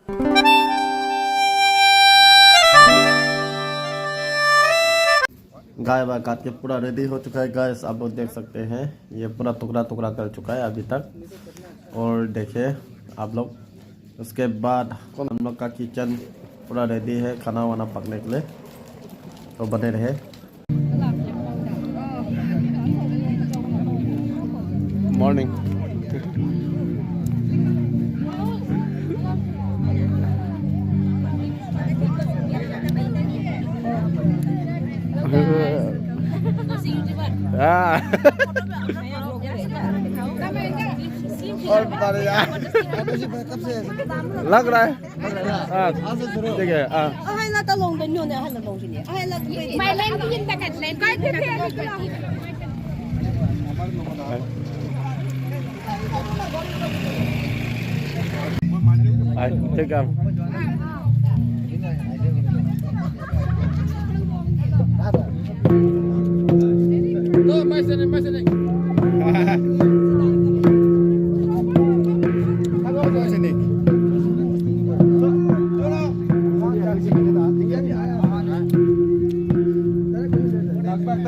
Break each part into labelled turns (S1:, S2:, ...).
S1: गाय वाय काट के पूरा रेडी हो चुका है गाइस, आप लोग देख सकते हैं ये पूरा टुकड़ा टुकड़ा कर चुका है अभी तक। और देखिए आप लोग, उसके बाद हम लोग का किचन पूरा रेडी है खाना वाना पकने के लिए, तो बने रहे। मॉर्निंग और बता यार लग रहा है ठीक है। ठीक है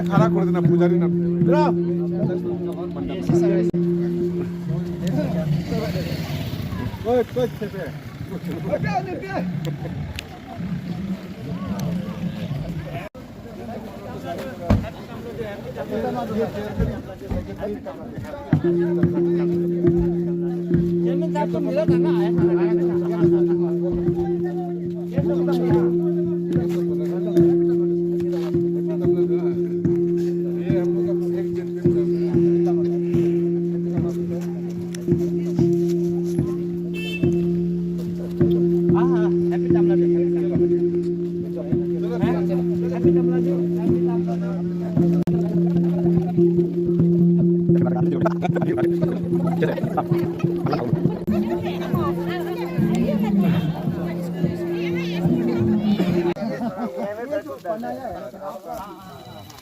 S2: खड़ा कर देना पुजारी ना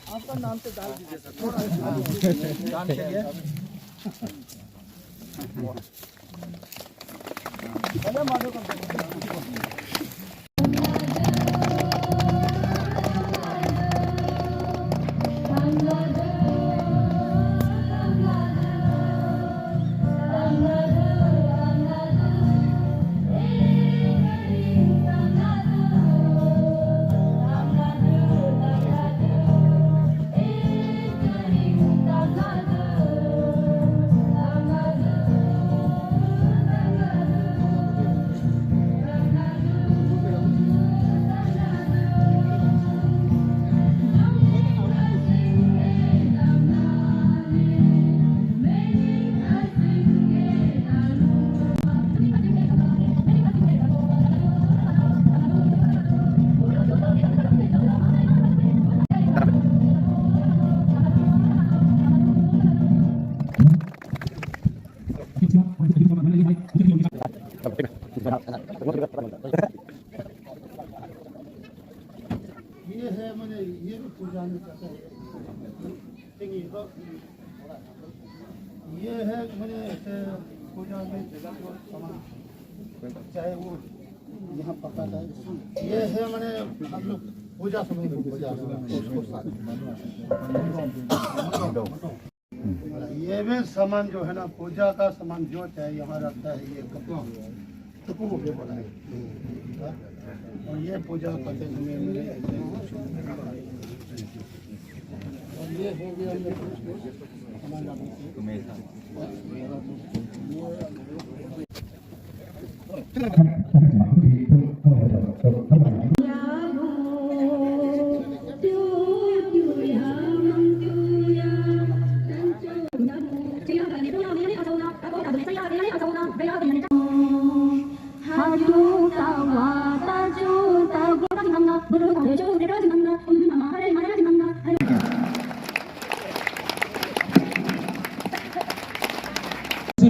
S2: आपका नाम से डाल दीजिए ये है मैंने ये भी पूजा में करता है। ये है मैंने ऐसे पूजा में जगह को सामान चाहे वो यहाँ पकाता है। ये है मैंने हम लोग पूजा समय में पूजा उसको ये भी सामान जो है ना पूजा का सामान जो चाहिए यहाँ रखता है। ये कपड़ा और ये पूजा करते समय मैंने और ये हो गया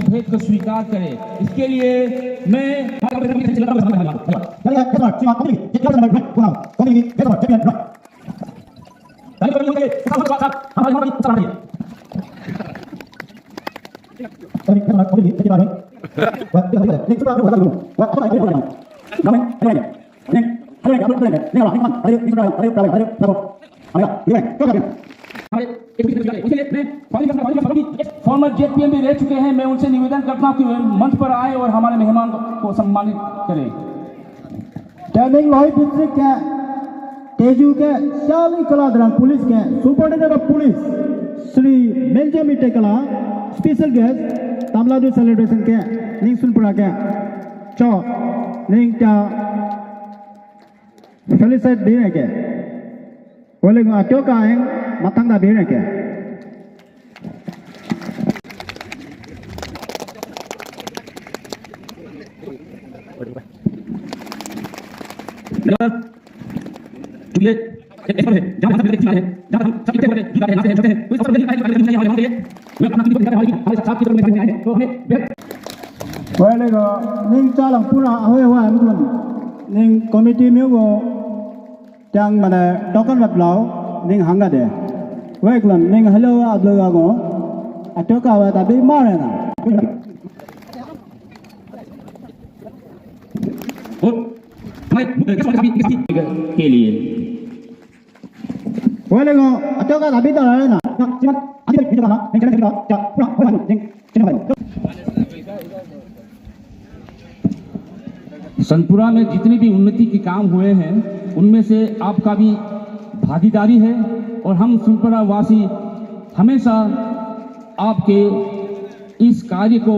S3: भेद को स्वीकार करें, इसके लिए मैं फॉर्मर जेपीएम भी रह चुके हैं, मैं उनसे निवेदन करता हूं कि वे मंच पर आए और हमारे मेहमान को सम्मानित करें।
S2: टर्निंग लोहित डिस्ट्रिक्ट के तेजू के शाली कलादरंग पुलिस के सुपरिटेंडेंट ऑफ पुलिस श्री मेंजे मिटे कला स्पेशल गेस्ट तमिलनाडु सेलिब्रेशन के निंग सुनपुरा के चो निंग चा फेलिसाइट बीने के बोले को अटो का है मतंगा बीने के Walaga ning calang pura ahoy ahoy mungkin ning komiti miugo yang mana tokan bablau ning hangga deh. Walaga ning hello ablaga go atau kawa tapi mana na.
S3: के लिए
S2: Walaga atau kawa tapi tak ada na. Cuma ada kita kana ning jalan kita cak pura ahoy ning cina
S3: सनपुरा में जितने भी उन्नति के काम हुए हैं उनमें से आपका भी भागीदारी है और हम सनपुरा वासी हमेशा आपके इस कार्य को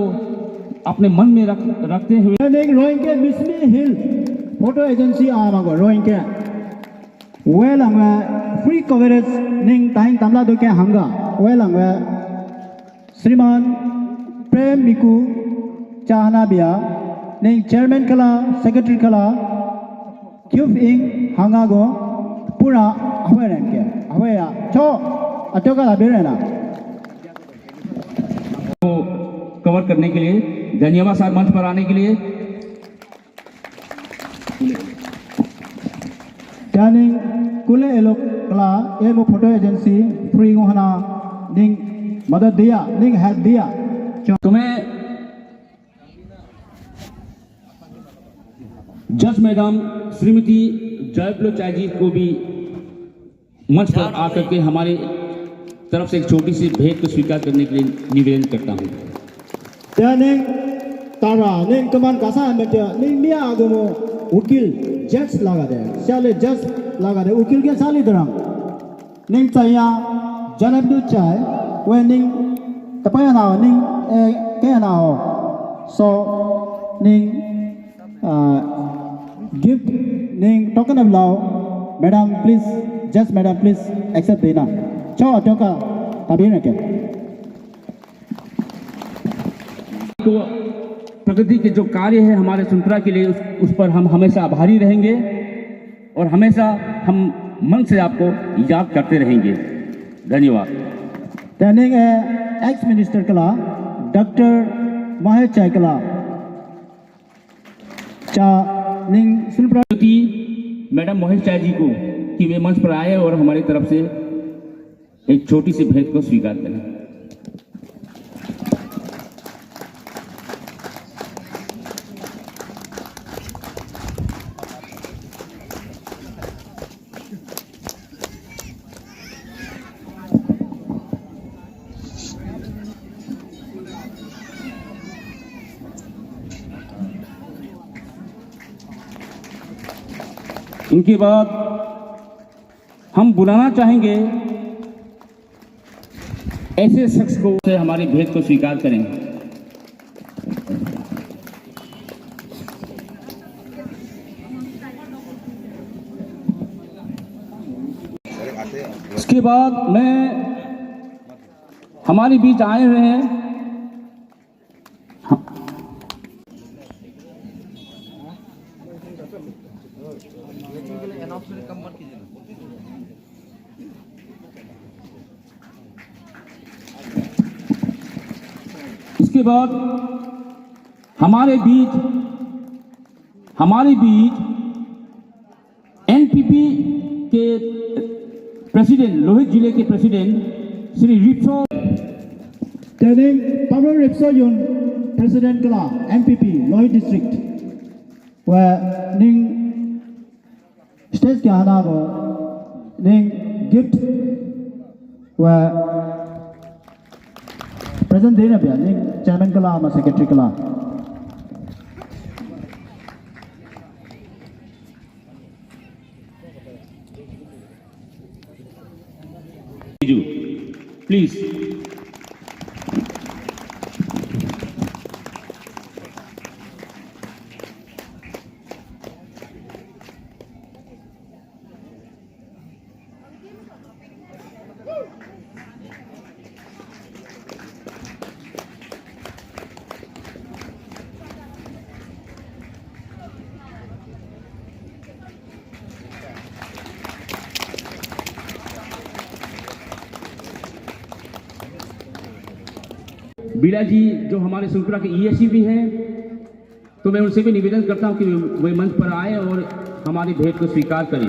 S3: अपने मन में रखते हुए
S2: रोइंग के मिसमी हिल फोटो एजेंसी आमागो रोइंग के वेलंग फ्री कवरेज निंग ताइंग तमिलनाडु के हंगा वेलंग श्रीमान प्रेम मिकू चाहना बिया ning chairman kala secretary kala cube ing hangago pura ahoy ranke ahoy ya cho atoka la berena
S3: को कवर करने के लिए धन्यवाद सर मंच पर आने के लिए
S2: turning kule elok kala ego photo agency free gohana ning madad diya ning help diya
S3: तुम्हें जज मैडम श्रीमती जयप्रलो चाय जी को भी मंच पर आकर के हमारे तरफ से एक छोटी सी भेंट को स्वीकार करने के लिए निवेदन करता हूँ।
S2: turning tara ning kaman kasa meja ning mia agomo ukil judge laga de sale judge laga de ukil ke sali darang ning chaya janabdu chai when ning tapaya na ning ke na so ning gift ning token of law madam please just madam please accept dena cho toka tabina ke
S3: तो प्रगति के जो कार्य है हमारे सनपुरा के लिए उस पर हम हमेशा आभारी रहेंगे और हमेशा हम मन से आपको याद करते रहेंगे। धन्यवाद।
S2: turning ex minister kala Dr. Mahesh Chaikala cha ning sunpra
S3: madam Mohit Chai ji को कि वे मंच पर आए और हमारी तरफ से एक छोटी सी भेंट को स्वीकार करें। इनके बाद हम बुलाना चाहेंगे ऐसे शख्स को से हमारी भेंट को स्वीकार करें। इसके बाद मैं हमारे बीच आए हुए हैं इसके बाद हमारे बीच एनपीपी के प्रेसिडेंट लोहित जिले के president Shri Ripso
S2: turning Pablo Ripsoyun president kala MPP Lohiत district वे निंग स्टेज के आना को निंग गिफ्ट वे प्रेजेंट देने पे निंग चेयरमैन कला मा सेक्रेटरी कला
S3: प्लीज बीड़ा जी जो हमारे सुरपुरा के ईएससी भी हैं, तो मैं उनसे भी निवेदन करता हूं कि वे मंच पर आए और हमारी भेंट को स्वीकार करें।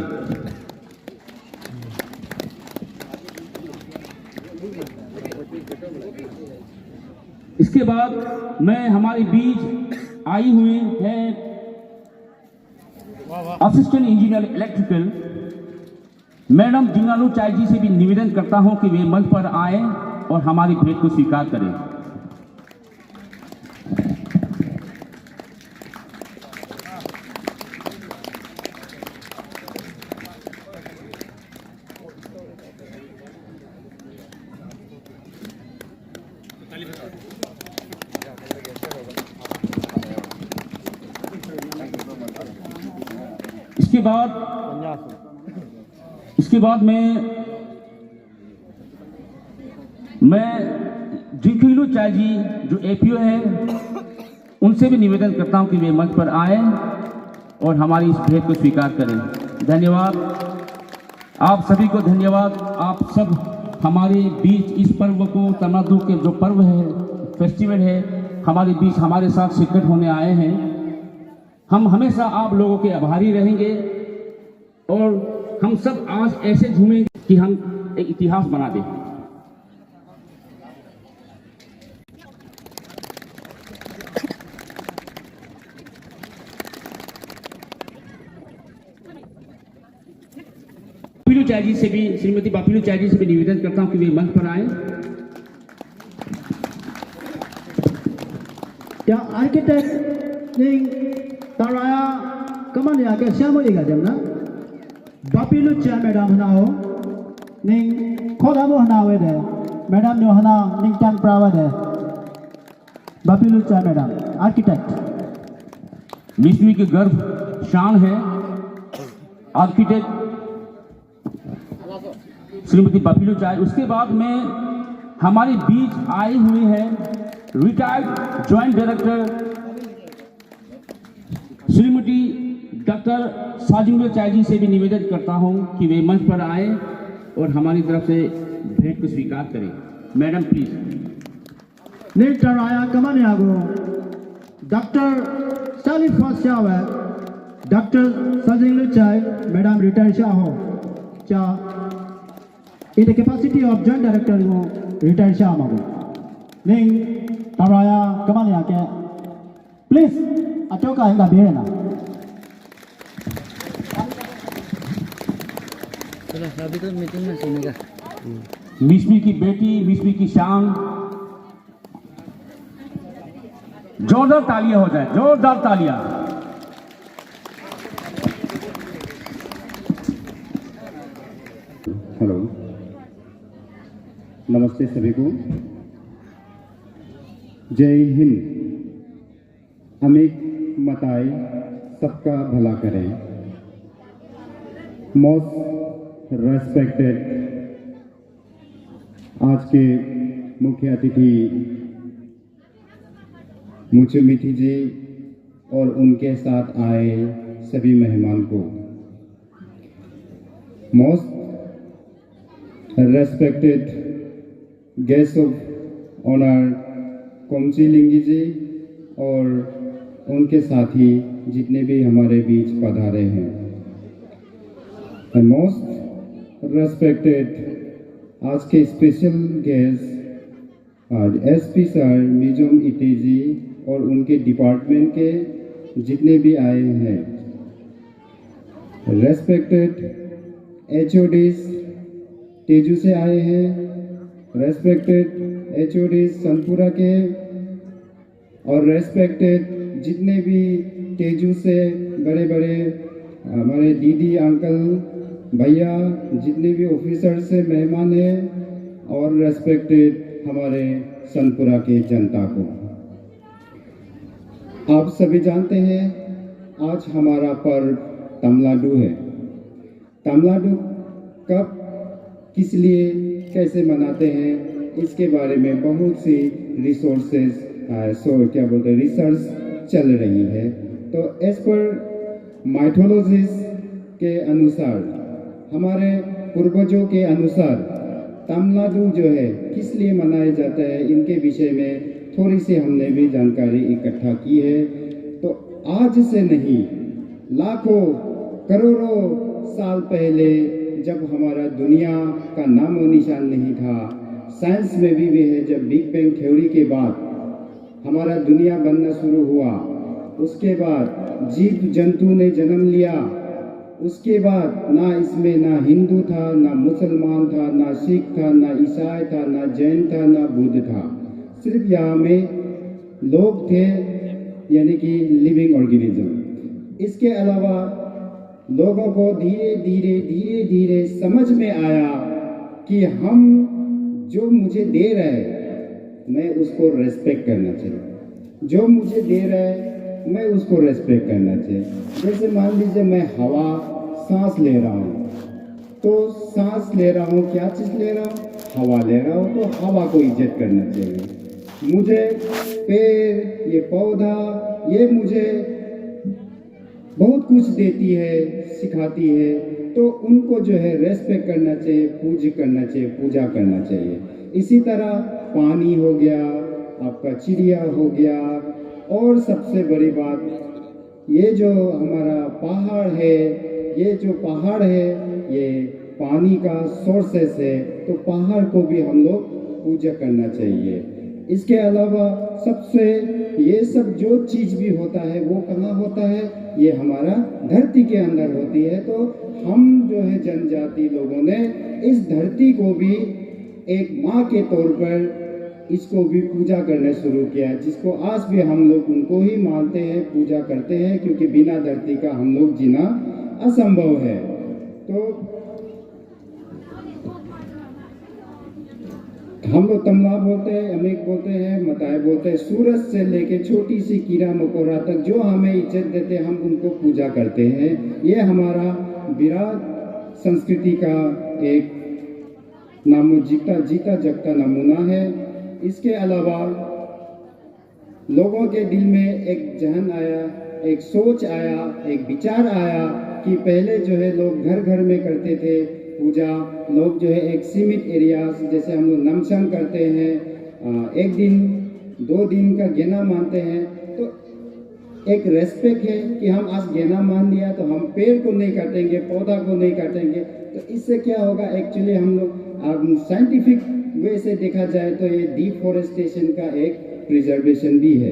S3: इसके बाद मैं हमारे बीच आई हुई है असिस्टेंट इंजीनियर इलेक्ट्रिकल मैडम जिंगालू चाय जी से भी निवेदन करता हूं कि वे मंच पर आए और हमारी भेंट को स्वीकार करें। इसके बाद मैं जिंखिलू चाय जी जो एपीओ है उनसे भी निवेदन करता हूं कि वे मंच पर आए और हमारी इस भेंट को स्वीकार करें। धन्यवाद आप सभी को, धन्यवाद आप सब हमारे बीच इस पर्व को, तमिलनाडु के जो पर्व है, फेस्टिवल है, हमारे बीच हमारे साथ शिरकत होने आए हैं। हम हमेशा आप लोगों के आभारी रहेंगे और हम सब आज ऐसे झूमेंगे कि हम एक इतिहास बना दें। बापिलू चाय जी से भी, श्रीमती बापिलू चाय जी से भी निवेदन करता हूं कि वे मंच पर आए।
S2: क्या आर्किटेक्ट ने ताराया कमान या के श्यामोलिगा जमना बापिलू चाय मैडम हनाओ निंग खोदामो हनावे दे मैडम नो हना निंग टांग प्रावा दे बापिलू चाय मैडम आर्किटेक्ट
S3: मिसमी के गर्व शान है आर्किटेक्ट श्रीमती बापिलू चाय। उसके बाद में हमारे बीच आई हुई है retired joint director Shrimati doctor Sajinglo Chai ji से भी निवेदन करता हूं कि वे मंच पर आए और हमारी तरफ से भेंट को स्वीकार करें। Madam please.
S2: नेटर आया कमान यागो डॉक्टर सालिफ फासियावे doctor Sajinglo Chai madam retire Shah हो चा in the capacity of joint director को रिटायर शाह मागो निंग ताराया कमान याके प्लीज अटोका इंगा बेरेना
S4: अभी तो मीटिंग में सुनेगा।
S3: मिसमी की बेटी, मिसमी की शान, जोरदार तालियां हो जाए, जोरदार तालियां।
S5: हेलो, नमस्ते सभी को। जय हिंद। अमिक मताई सबका भला करें। मोस्ट रेस्पेक्टेड आज के मुख्य अतिथि मुझे मिठी जी और उनके साथ आए सभी मेहमान को, most respected guest of honour Komchi Lingi ji और उनके साथी जितने भी हमारे बीच पधारे हैं, मोस्ट रेस्पेक्टेड आज के स्पेशल गेस्ट आज एसपी सर मिजुम इटे जी और उनके डिपार्टमेंट के जितने भी आए हैं, रेस्पेक्टेड HODs तेजू से आए हैं, रेस्पेक्टेड HODs सनपुरा के, और रेस्पेक्टेड जितने भी तेजू से बड़े बड़े हमारे दीदी अंकल भैया जितने भी ऑफिसर से मेहमान हैं, और रेस्पेक्टेड हमारे सनपुरा के जनता को। आप सभी जानते हैं आज हमारा पर्व तमलाडू है। तमलाडू कब किस लिए कैसे मनाते हैं इसके बारे में बहुत सी रिसोर्सेज रिसर्च चल रही है। तो एज पर माइथोलॉजिस्ट के अनुसार, हमारे पूर्वजों के अनुसार तमलाडू जो है किस लिए मनाया जाता है, इनके विषय में थोड़ी सी हमने भी जानकारी इकट्ठा की है। तो आज से नहीं, लाखों करोड़ों साल पहले जब हमारा दुनिया का नामो निशान नहीं था, साइंस में भी है, जब बिग बैंग थ्योरी के बाद हमारा दुनिया बनना शुरू हुआ, उसके बाद जीव जंतु ने जन्म लिया, उसके बाद ना इसमें ना हिंदू था, ना मुसलमान था, ना सिख था, ना ईसाई था, ना जैन था, ना बुद्ध था, सिर्फ यहाँ में लोग थे, यानी कि लिविंग ऑर्गेनिज्म। इसके अलावा लोगों को धीरे धीरे धीरे धीरे समझ में आया कि हम जो मुझे दे रहे हैं मैं उसको रेस्पेक्ट करना चाहिए, जो मुझे दे रहा है मैं उसको रेस्पेक्ट करना चाहिए। जैसे मान लीजिए मैं हवा सांस ले रहा हूँ, तो सांस ले रहा हूँ, क्या चीज़ ले रहा हूँ, हवा ले रहा हूँ, तो हवा को इज्जत करना चाहिए। मुझे पेड़, ये पौधा, ये मुझे बहुत कुछ देती है, सिखाती है, तो उनको जो है रेस्पेक्ट करना चाहिए, करना चाहिए, पूजा करना चाहिए। इसी तरह पानी हो गया, आपका चिड़िया हो गया, और सबसे बड़ी बात ये जो हमारा पहाड़ है, ये जो पहाड़ है ये पानी का सोर्सेस है, तो पहाड़ को भी हम लोग पूजा करना चाहिए। इसके अलावा सबसे ये सब जो चीज़ भी होता है वो कहाँ होता है, ये हमारा धरती के अंदर होती है। तो हम जो है जनजाति लोगों ने इस धरती को भी एक माँ के तौर पर इसको भी पूजा करना शुरू किया, जिसको आज भी हम लोग उनको ही मानते हैं, पूजा करते हैं, क्योंकि बिना धरती का हम लोग जीना असंभव है। तो हम लोग तमला बोलते हैं, अमीक बोलते हैं, मताए बोलते हैं। सूरज से लेके छोटी सी कीड़ा मकोड़ा तक जो हमें इज्जत देते हैं हम उनको पूजा करते हैं। ये हमारा विराट संस्कृति का एक जीता जगता नमूना है। इसके अलावा लोगों के दिल में एक जहन आया, एक सोच आया, एक विचार आया कि पहले जो है लोग घर घर में करते थे पूजा, लोग जो है एक सीमित एरिया, जैसे हम लोग नमसम करते हैं, एक दिन 2 दिन का गेना मानते हैं, तो एक रेस्पेक्ट है कि हम आज गेना मान लिया तो हम पेड़ को नहीं काटेंगे, पौधा को नहीं काटेंगे। तो इससे क्या होगा, एक्चुअली हम लोग साइंटिफिक वे से देखा जाए तो ये डिफॉरेस्टेशन का एक प्रिजर्वेशन भी है।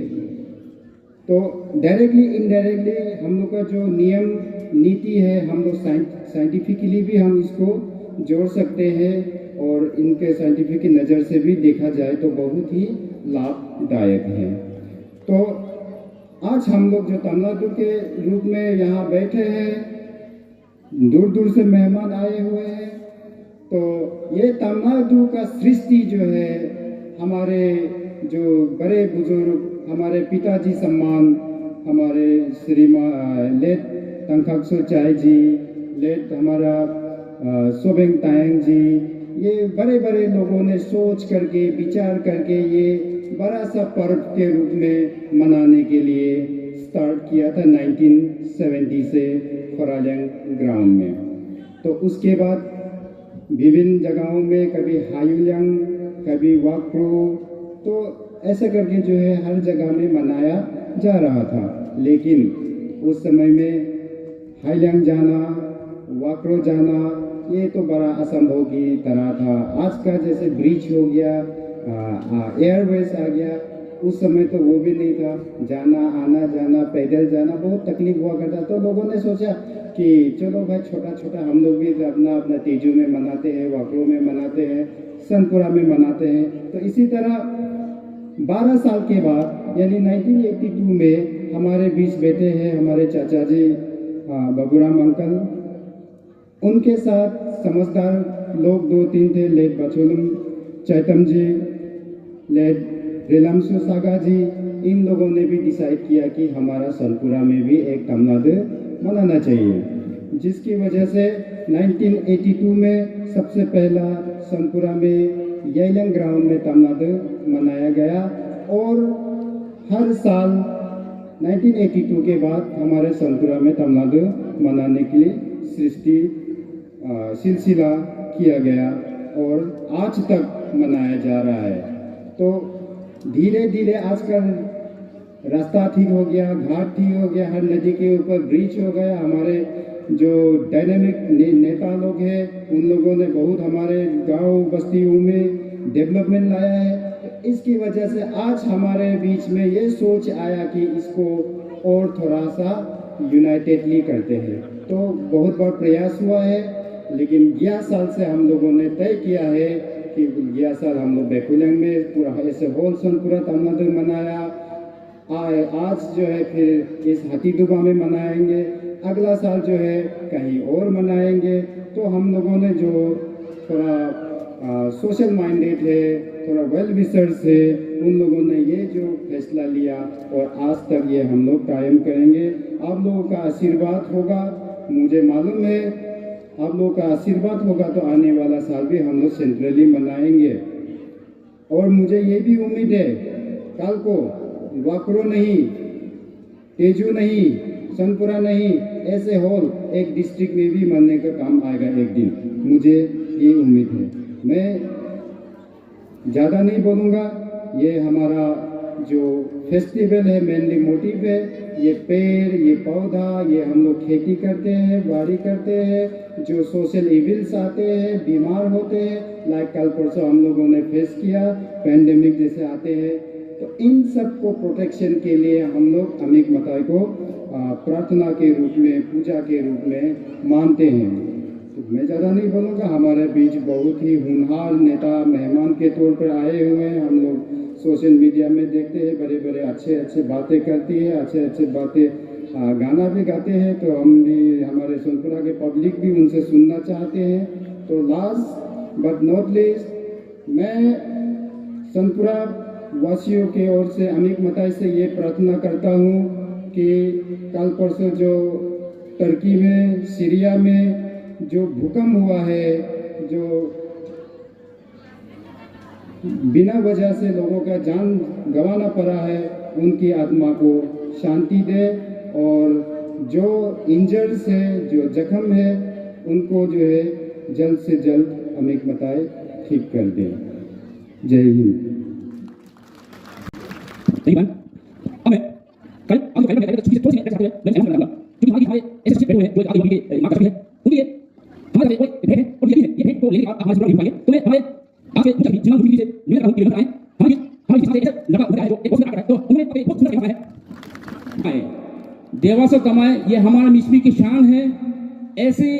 S5: तो डायरेक्टली इनडायरेक्टली हम लोग का जो नियम नीति है, हम लोग साइंटिफिकली भी हम इसको जोड़ सकते हैं, और इनके साइंटिफिक की नज़र से भी देखा जाए तो बहुत ही लाभदायक है। तो आज हम लोग जो तमिलनाडु के रूप में यहाँ बैठे हैं, दूर दूर से मेहमान आए हुए हैं, तो ये तमिलनाडु का सृष्टि जो है, हमारे जो बड़े बुजुर्ग, हमारे पिताजी सम्मान, हमारे लेट तंखाक्सो चाय जी, लेट हमारा सोबेंग तायंग जी, ये बड़े बड़े लोगों ने सोच करके विचार करके ये बड़ा सा पर्व के रूप में मनाने के लिए स्टार्ट किया था 1970 से खोरालैंग ग्राउंड में। तो उसके बाद विभिन्न जगहों में कभी हायुलियांग, कभी वाक्रो, तो ऐसा करके जो है हर जगह में मनाया जा रहा था। लेकिन उस समय में हाइलियांग जाना, वाक्रो जाना, ये तो बड़ा असंभव की तरह था। आज का जैसे ब्रिज हो गया, एयरवेज आ गया, उस समय तो वो भी नहीं था, जाना आना जाना पैदल जाना बहुत तकलीफ हुआ करता। तो लोगों ने सोचा कि चलो भाई छोटा छोटा हम लोग भी अपना अपना तेजू में मनाते हैं, वाकरो में मनाते हैं, सनपुरा में मनाते हैं। तो इसी तरह 12 साल के बाद यानी 1982 में हमारे बीच बैठे हैं हमारे चाचा जी बाबूराम अंकल। उनके साथ समझदार लोग 2-3 थे, लेट बचोलुम चैतम जी, लेट रेलामसु सागा जी। इन लोगों ने भी डिसाइड किया कि हमारा सनपुरा में भी एक तमनाडु मनाना चाहिए, जिसकी वजह से 1982 में सबसे पहला सनपुरा में याइलंग ग्राउंड में तमनाडु मनाया गया। और हर साल 1982 के बाद हमारे सनपुरा में तमनाडु मनाने के लिए सिलसिला किया गया और आज तक मनाया जा रहा है। तो धीरे धीरे आजकल रास्ता ठीक हो गया, घाट ठीक हो गया, हर नदी के ऊपर ब्रिज हो गया। हमारे जो डायनेमिक नेता लोग हैं उन लोगों ने बहुत हमारे गांव बस्तियों में डेवलपमेंट लाया है। तो इसकी वजह से आज हमारे बीच में ये सोच आया कि इसको और थोड़ा सा यूनाइटेडली करते हैं। तो बहुत बार प्रयास हुआ है, लेकिन 11 साल से हम लोगों ने तय किया है कि 11 साल हम लोग बेकुलंग में पूरा ऐसे होल सनपुरा तमनाडु मनाया। आज जो है फिर इस हाथीडुबा में मनाएंगे, अगला साल जो है कहीं और मनाएंगे। तो हम लोगों ने जो थोड़ा सोशल माइंडेड है, थोड़ा वेल विशर्स है, उन लोगों ने ये जो फैसला लिया और आज तक ये हम लोग कायम करेंगे। आप लोगों का आशीर्वाद होगा, मुझे मालूम है आप लोगों का आशीर्वाद होगा तो आने वाला साल भी हम लोग सेंट्रली मनाएंगे। और मुझे ये भी उम्मीद है कल को वाकरो नहीं, तेजू नहीं, सनपुरा नहीं, ऐसे होल एक डिस्ट्रिक्ट में भी मनने का काम आएगा एक दिन, मुझे ये उम्मीद है। मैं ज़्यादा नहीं बोलूँगा, ये हमारा जो फेस्टिवल है मेनली मोटिव है, ये पेड़, ये पौधा, ये हम लोग खेती करते हैं, बाड़ी करते हैं। जो सोशल इविल्स आते हैं, बीमार होते हैं, लाइक कल परसों हम लोगों ने फेस किया, पैंडेमिक जैसे आते हैं, तो इन सब को प्रोटेक्शन के लिए हम लोग अमिक मताई को प्रार्थना के रूप में, पूजा के रूप में मानते हैं। तो मैं ज़्यादा नहीं बोलूँगा, हमारे बीच बहुत ही होनहार नेता मेहमान के तौर पर आए हुए हैं। हम लोग सोशल मीडिया में देखते हैं, बड़े बड़े अच्छे बातें करती है, अच्छे बातें गाना भी गाते हैं। तो हम भी, हमारे सोनपुरा के पब्लिक भी उनसे सुनना चाहते हैं। तो लास्ट बट नॉट लीस्ट, मैं सोनपुरा वासियों के ओर से अमिक मताई से ये प्रार्थना करता हूँ कि कल परसों जो तुर्की में, सीरिया में जो भूकंप हुआ है, जो बिना वजह से लोगों का जान गंवाना पड़ा है, उनकी आत्मा को शांति दे। और जो इंजर्ड्स है, जो जख्म है, उनको जो है जल्द से जल्द अमिक मताई ठीक कर दे। जय हिंद।
S3: अब मैं कल हम लोग पहले छुट्टी से थोड़ी सी ऐसे मैं सहमत करूंगा, क्योंकि हमारे ऐसे शिक्षक बैठे हुए हैं जो आगे बढ़ के मां का है, उनके लिए हमारे कोई भेंट है और ये भेंट को लेने के बाद हमारे पूरा नहीं पाएंगे। तो मैं हमारे आपसे उनका भी जिम्मा मुझे से निवेदन करता हूं कि वे बताएं हमारी साथ ऐसे लगा हुआ है जो एक पोस्ट रखा है, तो उन्होंने अपने बहुत सुंदर लिखा है, देवासो कमाए, ये हमारा मिसमी की शान है। ऐसे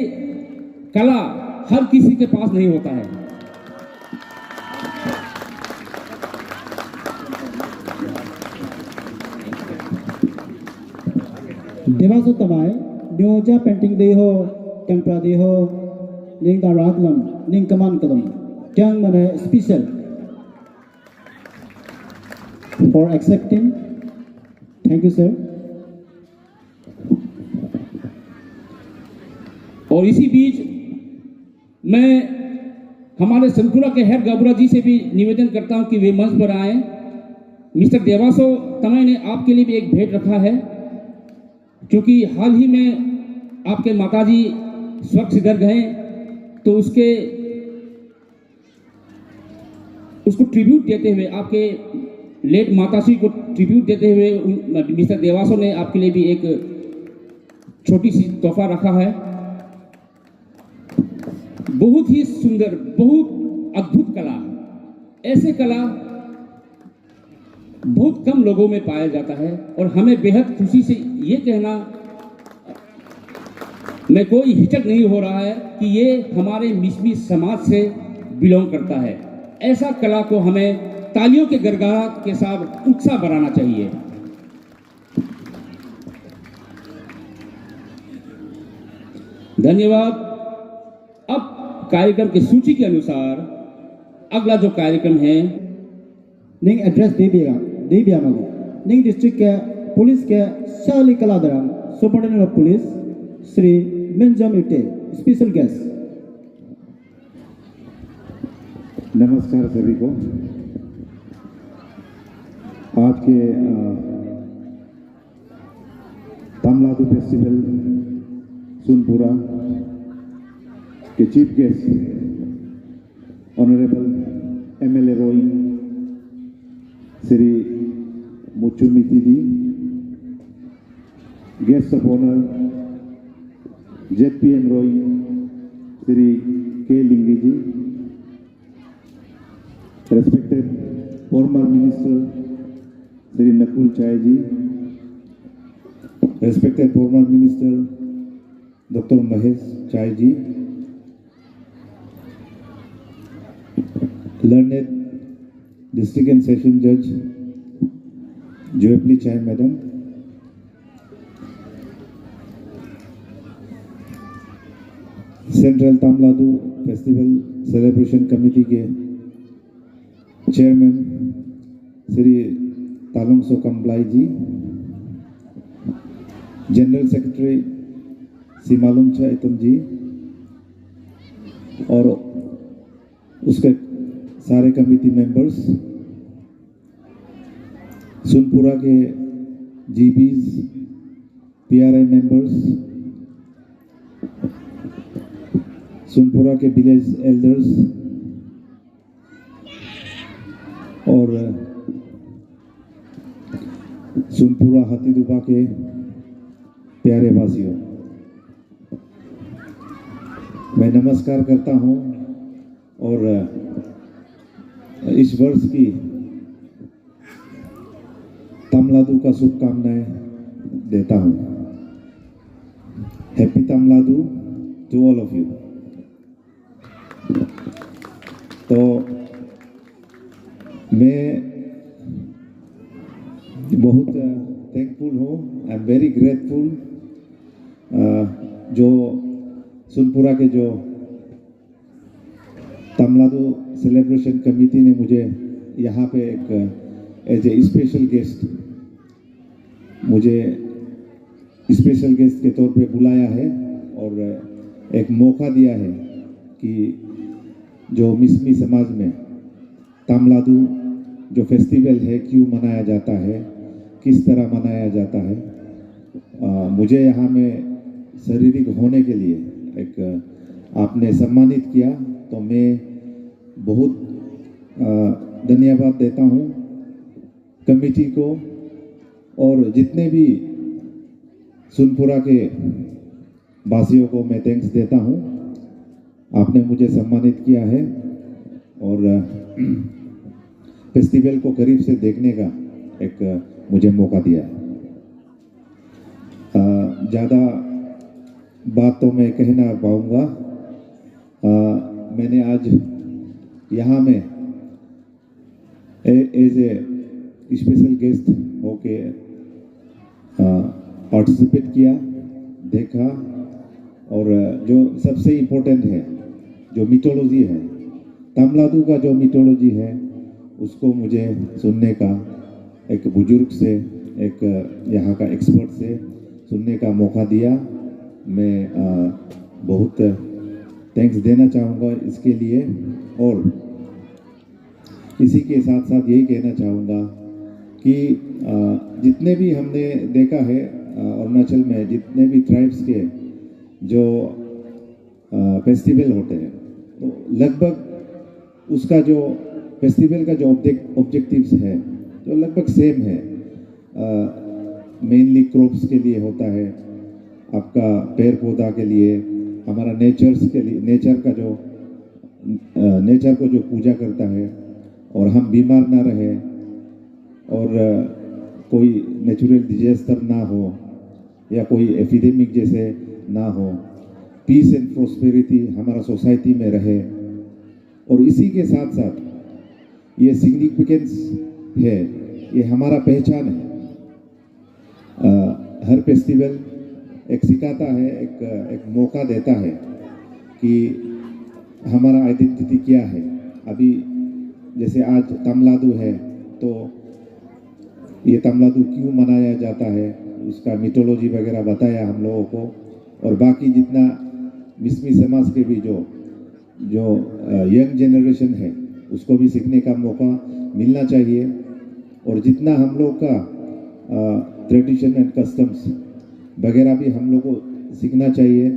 S3: कला हर किसी के पास नहीं होता है।
S2: देवासो तमाय न्योजा पेंटिंग दे हो, कैंप्रा दे हो, निंग दा रागलम, निंग कमान कदम, जंग मने special for accepting. Thank you sir.
S3: और इसी बीच मैं हमारे सनपुरा के हेड गबरा जी से भी निवेदन करता हूं कि वे मंच पर आए। मिस्टर देवासो तमाय ने आपके लिए भी एक भेंट रखा है, क्योंकि हाल ही में आपके माताजी स्वर्ग सिधर गए, तो उसको ट्रिब्यूट देते हुए, आपके लेट माताश्री को ट्रिब्यूट देते हुए मिस्टर देवासो ने आपके लिए भी एक छोटी सी तोहफा रखा है। बहुत ही सुंदर, बहुत अद्भुत कला, ऐसे कला बहुत कम लोगों में पाया जाता है। और हमें बेहद खुशी से ये कहना में कोई हिचक नहीं हो रहा है कि ये हमारे मिसमी समाज से बिलोंग करता है। ऐसा कला को हमें तालियों के गड़गड़ाहट के साथ उत्साह बढ़ाना चाहिए। धन्यवाद। अब कार्यक्रम की सूची के अनुसार अगला जो कार्यक्रम है
S2: ning address Debiya Magu ning district के पुलिस के शाली कलादरम सुपरिटेंडेंट ऑफ पुलिस श्री मिंजम इटे स्पेशल गेस्ट।
S6: नमस्कार सभी को। आज के तमलादू फेस्टिवल सुनपुरा के chief guest honourable MLA Roing Shri Muchumiti ji, guest of honour ZPM Roing Shri K Lingi ji, respected former minister Shri Nakul Chai ji, respected former minister doctor Mahesh Chai ji, learned district and session judge Joypli Chai madam, central Tamladu festival celebration committee के chairman Shri Talung Sokamblai ji, general secretary Simalum Chaitam ji और उसके सारे committee members, Sunpura के GPs, PRI members, Sunpura के village elders और सुनपुरा हाथीदुबा के प्यारे वासियों, मैं नमस्कार करता हूं और इस वर्ष की तमलादू का शुभकामनाएं देता हूं। Happy Tamladu to all of you. तो मैं बहुत थैंकफुल हूँ, आई एम वेरी ग्रेटफुल जो सुनपुरा के जो तमलादू सेलिब्रेशन कमेटी ने मुझे यहाँ पे एक एज ए स्पेशल गेस्ट के तौर पे बुलाया है और एक मौका दिया है कि जो मिसमी समाज में तमलादू जो फेस्टिवल है क्यों मनाया जाता है, किस तरह मनाया जाता है, मुझे यहाँ में शारीरिक होने के लिए एक आपने सम्मानित किया, तो मैं बहुत धन्यवाद देता हूँ कमेटी को और जितने भी सुनपुरा के वासियों को मैं थैंक्स देता हूँ। आपने मुझे सम्मानित किया है और फेस्टिवल को करीब से देखने का एक मुझे मौका दिया है। ज़्यादा बात तो मैं कह ना पाऊँगा। मैंने आज यहाँ में एज ए स्पेशल गेस्ट होके पार्टिसिपेट किया, देखा और जो सबसे इम्पोर्टेंट है जो मिथोलॉजी है, तमलादू का जो मिथोलॉजी है उसको मुझे सुनने का एक बुजुर्ग से, एक यहाँ का एक्सपर्ट से सुनने का मौका दिया। मैं बहुत थैंक्स देना चाहूँगा इसके लिए और इसी के साथ साथ यही कहना चाहूँगा कि जितने भी हमने देखा है अरुणाचल में जितने भी ट्राइब्स के जो फेस्टिवल होते हैं तो लगभग उसका जो फेस्टिवल का जो ऑब्जेक्टिव्स है तो लगभग सेम है। मेनली क्रॉप्स के लिए होता है, आपका पेड़ पौधा के लिए, हमारा नेचर्स के लिए, नेचर को जो पूजा करता है और हम बीमार ना रहे और कोई नेचुरल डिजास्टर ना हो या कोई एपिडेमिक जैसे ना हो, पीस एंड प्रोस्पेरिटी हमारा सोसाइटी में रहे। और इसी के साथ साथ ये सिग्निफिकेंस है, ये हमारा पहचान है। हर फेस्टिवल एक सिखाता है, एक मौका देता है कि हमारा आइडेंटिटी क्या है। अभी जैसे आज तमिलनाडु है, तो ये तमिलनाडु क्यों मनाया जाता है, उसका मिथोलॉजी वगैरह बताया हम लोगों को। और बाकी जितना मिसमी समाज के भी जो यंग जनरेशन है, उसको भी सीखने का मौका मिलना चाहिए। और जितना हम लोग का ट्रेडिशन एंड कस्टम्स वगैरह भी हम लोग को सीखना चाहिए।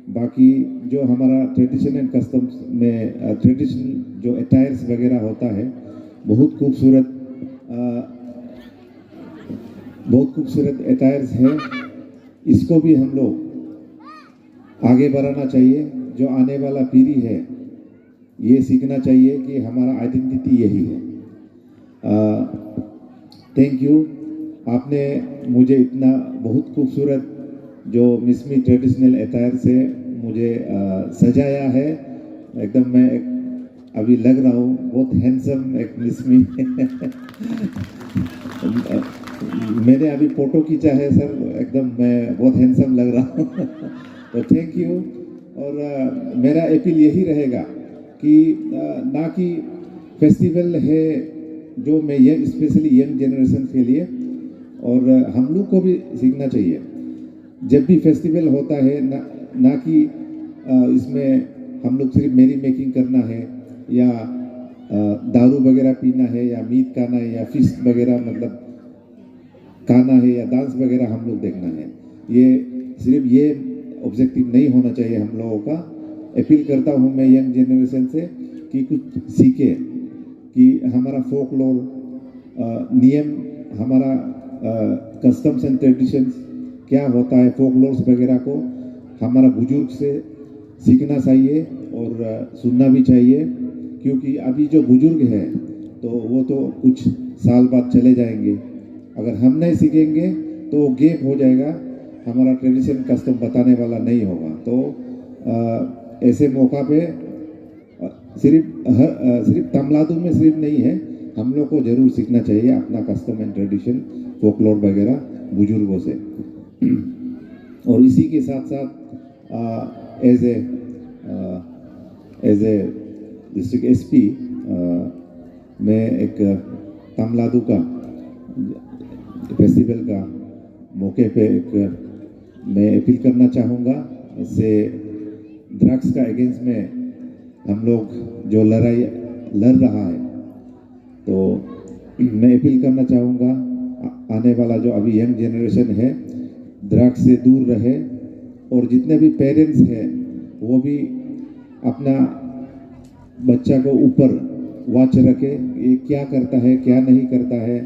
S6: बाकी जो हमारा ट्रेडिशन एंड कस्टम्स में ट्रेडिशनल जो अटायर्स वगैरह होता है, बहुत खूबसूरत अटायर्स है, इसको भी हम लोग आगे बढ़ाना चाहिए। जो आने वाला पीढ़ी है, ये सीखना चाहिए कि हमारा आइडेंटिटी यही है। थैंक यू, आपने मुझे इतना बहुत खूबसूरत जो मिसमी ट्रेडिशनल अटायर से मुझे सजाया है। एकदम मैं अभी लग रहा हूँ बहुत हैंडसम एक मिसमी। मैंने अभी फोटो खींचा है सर, एकदम मैं बहुत हैंडसम लग रहा हूँ। तो थैंक यू। और मेरा अपील यही रहेगा कि ना कि फेस्टिवल है जो मैं ये स्पेशली यंग जनरेशन के लिए, और हम लोग को भी सीखना चाहिए। जब भी फेस्टिवल होता है ना कि इसमें हम लोग सिर्फ मेरी मेकिंग करना है या दारू वगैरह पीना है या मीट खाना है या फिश वगैरह मतलब खाना है या डांस वगैरह हम लोग देखना है। ये सिर्फ ये ऑब्जेक्टिव नहीं होना चाहिए हम लोगों का। अपील करता हूँ मैं यंग जनरेशन से कि कुछ सीखे, कि हमारा फोकलोर नियम, हमारा कस्टम्स एंड ट्रेडिशंस क्या होता है, फोकलोर्स वगैरह को हमारा बुजुर्ग से सीखना चाहिए और सुनना भी चाहिए। क्योंकि अभी जो बुजुर्ग हैं तो वो तो कुछ साल बाद चले जाएंगे, अगर हम नहीं सीखेंगे तो गैप हो जाएगा, हमारा ट्रेडिशन कस्टम बताने वाला नहीं होगा। तो ऐसे मौका पे सिर्फ तमिलनाडु में सिर्फ नहीं है, हम लोग को जरूर सीखना चाहिए अपना कस्टम एंड ट्रेडिशन, फोकलोर वगैरह बुजुर्गों से। और इसी के साथ साथ एज ए डिस्ट्रिक्ट एसपी मैं एक तमिलनाडु का फेस्टिवल का मौके पे मैं अपील करना चाहूँगा। इससे ड्रग्स का अगेंस्ट में हम लोग जो लड़ाई लड़ रहा है, तो मैं अपील करना चाहूँगा आने वाला जो अभी यंग जनरेशन है ड्रग्स से दूर रहे। और जितने भी पेरेंट्स हैं वो भी अपना बच्चा को ऊपर वॉच रखे, ये क्या करता है क्या नहीं करता है,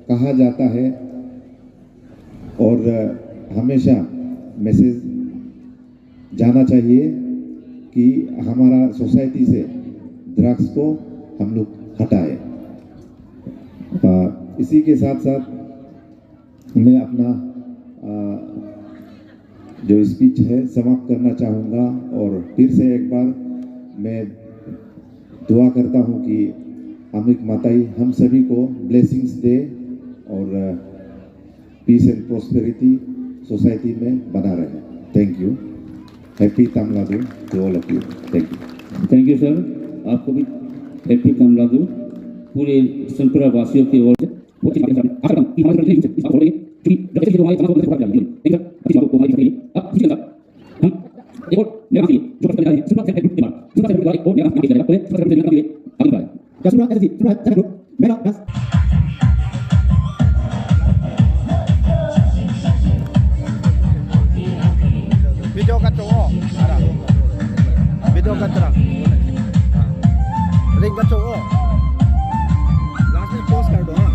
S6: कहाँ जाता है। और हमेशा मैसेज जाना चाहिए कि हमारा सोसाइटी से ड्रग्स को हम लोग हटाए। इसी के साथ साथ मैं अपना जो स्पीच है समाप्त करना चाहूँगा। और फिर से एक बार मैं दुआ करता हूँ कि अमिक माताई हम सभी को ब्लेसिंग्स दे और पीस एंड प्रोस्पेरिटी सोसाइटी में बना रहे। Thank you. Happy Tamil Nadu to all of you. Thank you.
S3: Thank you sir, आपको भी हैप्पी तमिलनाडु पूरे सोनपुरा वासियों की ओर से।
S1: Video ka to, ara. Video ka terang. Link ka to. Last में post कर दो हाँ।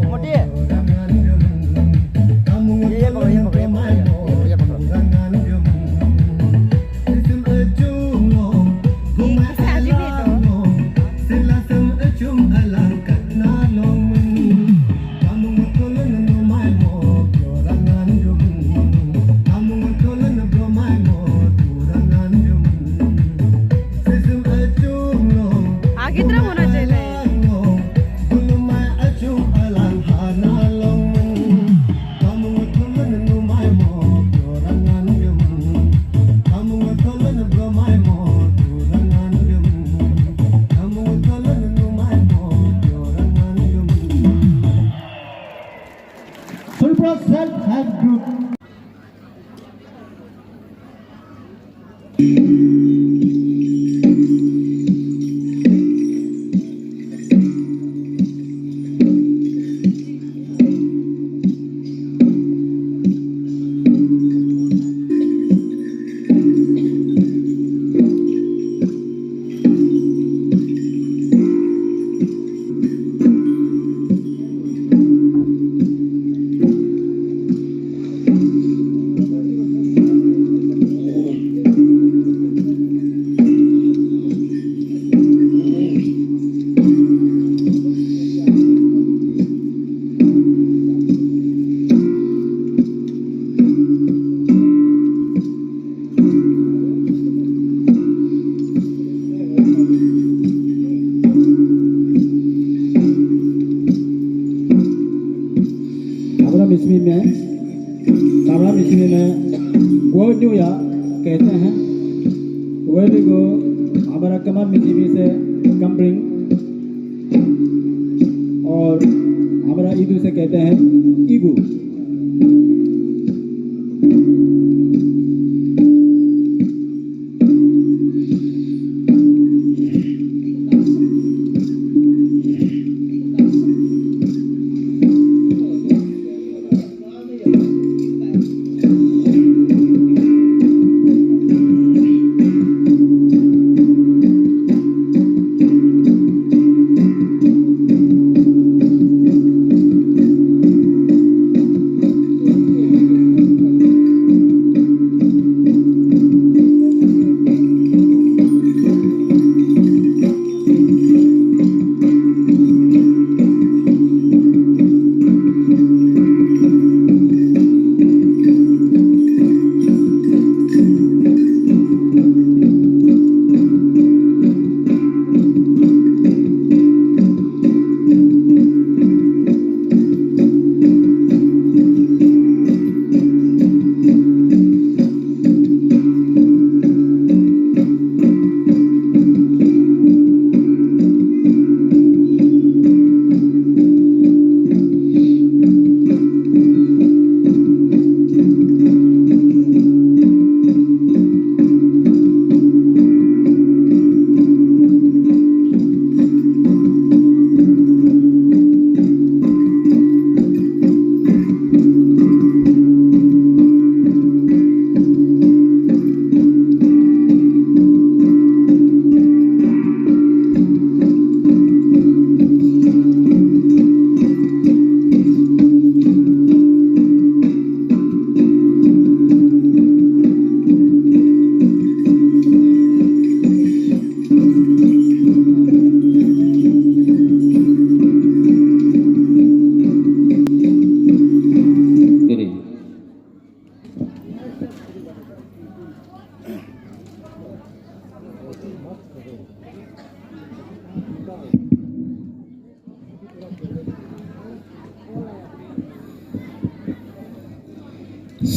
S4: मोटी ये पकड़ो ये पकड़ो ये पकड़ो
S7: आगे तरफ होना चाहिए
S2: Sulpra Self-Help Group. तामड़ा मिसमी में वो जो या कहते हैं वही को हमारा कमर मिसमी से कम्ब्रिंग और हमारा ईदू से कहते हैं ईगू।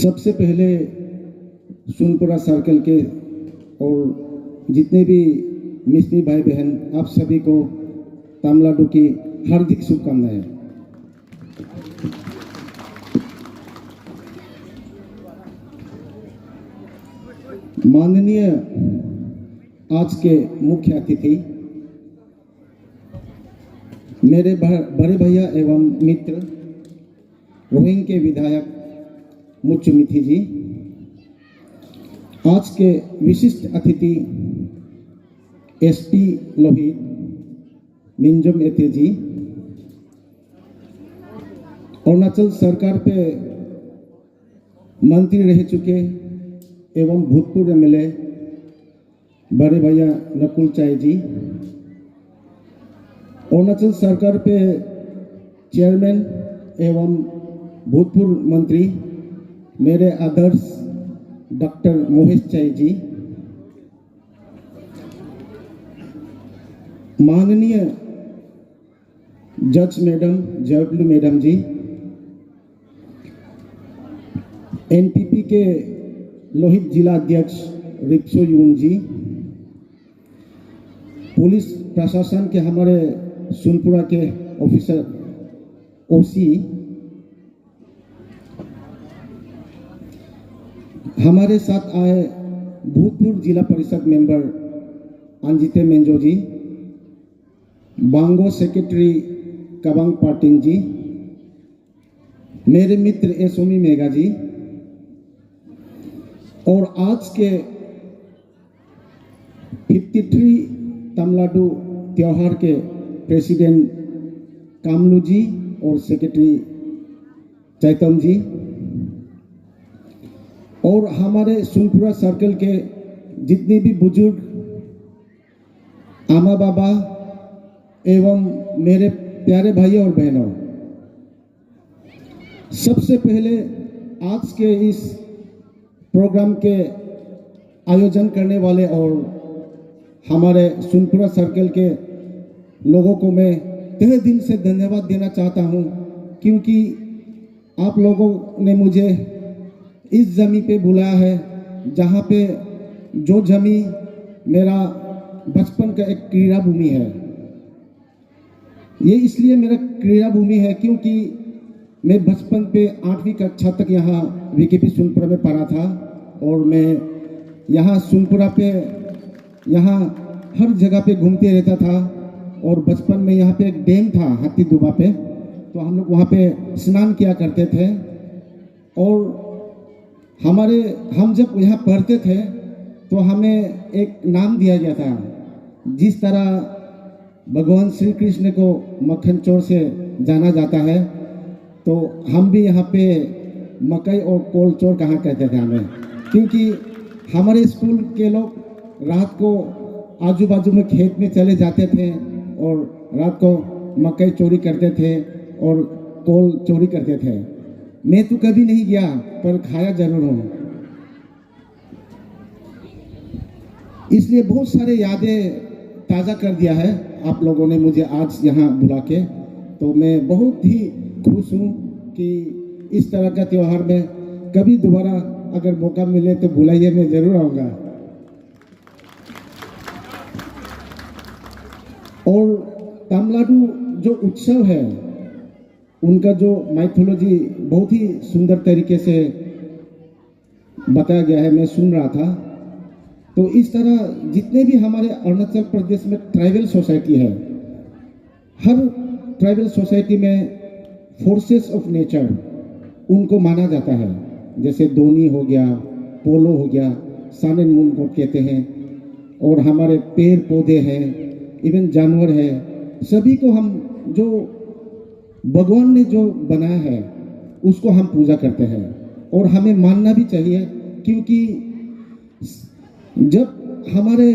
S2: सबसे पहले सोनपुरा सर्कल के और जितने भी मिस्मी भाई बहन आप सभी को तमिलनाडु की हार्दिक शुभकामनाएं। माननीय आज के मुख्य अतिथि मेरे बड़े भैया एवं मित्र रोहिंग के विधायक मुच्चु मिथि जी, आज के विशिष्ट अतिथि एसपी लोहित मिंजम एते जी,
S5: अरुणाचल सरकार पे मंत्री रह चुके एवं भूतपूर्व एमएलए बड़े भैया नकुल चाय जी, अरुणाचल सरकार पे चेयरमैन एवं भूतपूर्व मंत्री मेरे आदर्श डॉक्टर मोहेश चाय जी, माननीय जज मैडम जयपलू मैडम जी, एनपीपी के लोहित जिला अध्यक्ष रिक्सो यून जी, पुलिस प्रशासन के हमारे सुनपुरा के ऑफिसर ओसी, हमारे साथ आए भूतपूर्व जिला परिषद मेंबर अंजिते मेंजो जी, बांगो सेक्रेटरी कबांग पाटिंग जी, मेरे मित्र एसोमी मेगा जी, और आज के 53 तमिलनाडु त्योहार के प्रेसिडेंट कामलू जी और सेक्रेटरी चैतम जी, और हमारे सुनपुरा सर्कल के जितने भी बुजुर्ग आमा बाबा एवं मेरे प्यारे भाई और बहनों, सबसे पहले आज के इस प्रोग्राम के आयोजन करने वाले और हमारे सुनपुरा सर्कल के लोगों को मैं तहे दिल से धन्यवाद देना चाहता हूं, क्योंकि आप लोगों ने मुझे इस जमी पे बुलाया है जहां पे जो जमी मेरा बचपन का एक क्रीड़ा भूमि है। ये इसलिए मेरा क्रीड़ा भूमि है क्योंकि मैं बचपन पे 8वीं कक्षा तक यहाँ वीकेपी सुनपुरा में पढ़ा था, और मैं यहाँ सुनपुरा पे यहाँ हर जगह पे घूमते रहता था। और बचपन में यहाँ पे एक डैम था हाथी दुबा पे, तो हम लोग वहाँ पे स्नान किया करते थे। और हम जब यहाँ पढ़ते थे तो हमें एक नाम दिया गया था, जिस तरह भगवान श्री कृष्ण को मक्खन चोर से जाना जाता है, तो हम भी यहाँ पे मकई और कोल चोर कहा कहते थे हमें, क्योंकि हमारे स्कूल के लोग रात को आजू बाजू में खेत में चले जाते थे और रात को मकई चोरी करते थे और कोल चोरी करते थे। मैं तो कभी नहीं गया पर खाया जरूर हूँ। इसलिए बहुत सारे यादें ताज़ा कर दिया है आप लोगों ने मुझे आज यहाँ बुला के, तो मैं बहुत ही खुश हूँ कि इस तरह का त्यौहार में कभी दोबारा अगर मौका मिले तो बुलाइए, मैं जरूर आऊँगा। और तमिलनाडु जो उत्सव है उनका जो माइथोलॉजी बहुत ही सुंदर तरीके से बताया गया है, मैं सुन रहा था। तो इस तरह जितने भी हमारे अरुणाचल प्रदेश में ट्राइबल सोसाइटी है, हर ट्राइबल सोसाइटी में फोर्सेस ऑफ नेचर उनको माना जाता है, जैसे दोनी हो गया, पोलो हो गया, सन एंड मून को कहते हैं, और हमारे पेड़ पौधे हैं, इवन जानवर है, सभी को हम जो भगवान ने जो बनाया है उसको हम पूजा करते हैं। और हमें मानना भी चाहिए, क्योंकि जब हमारे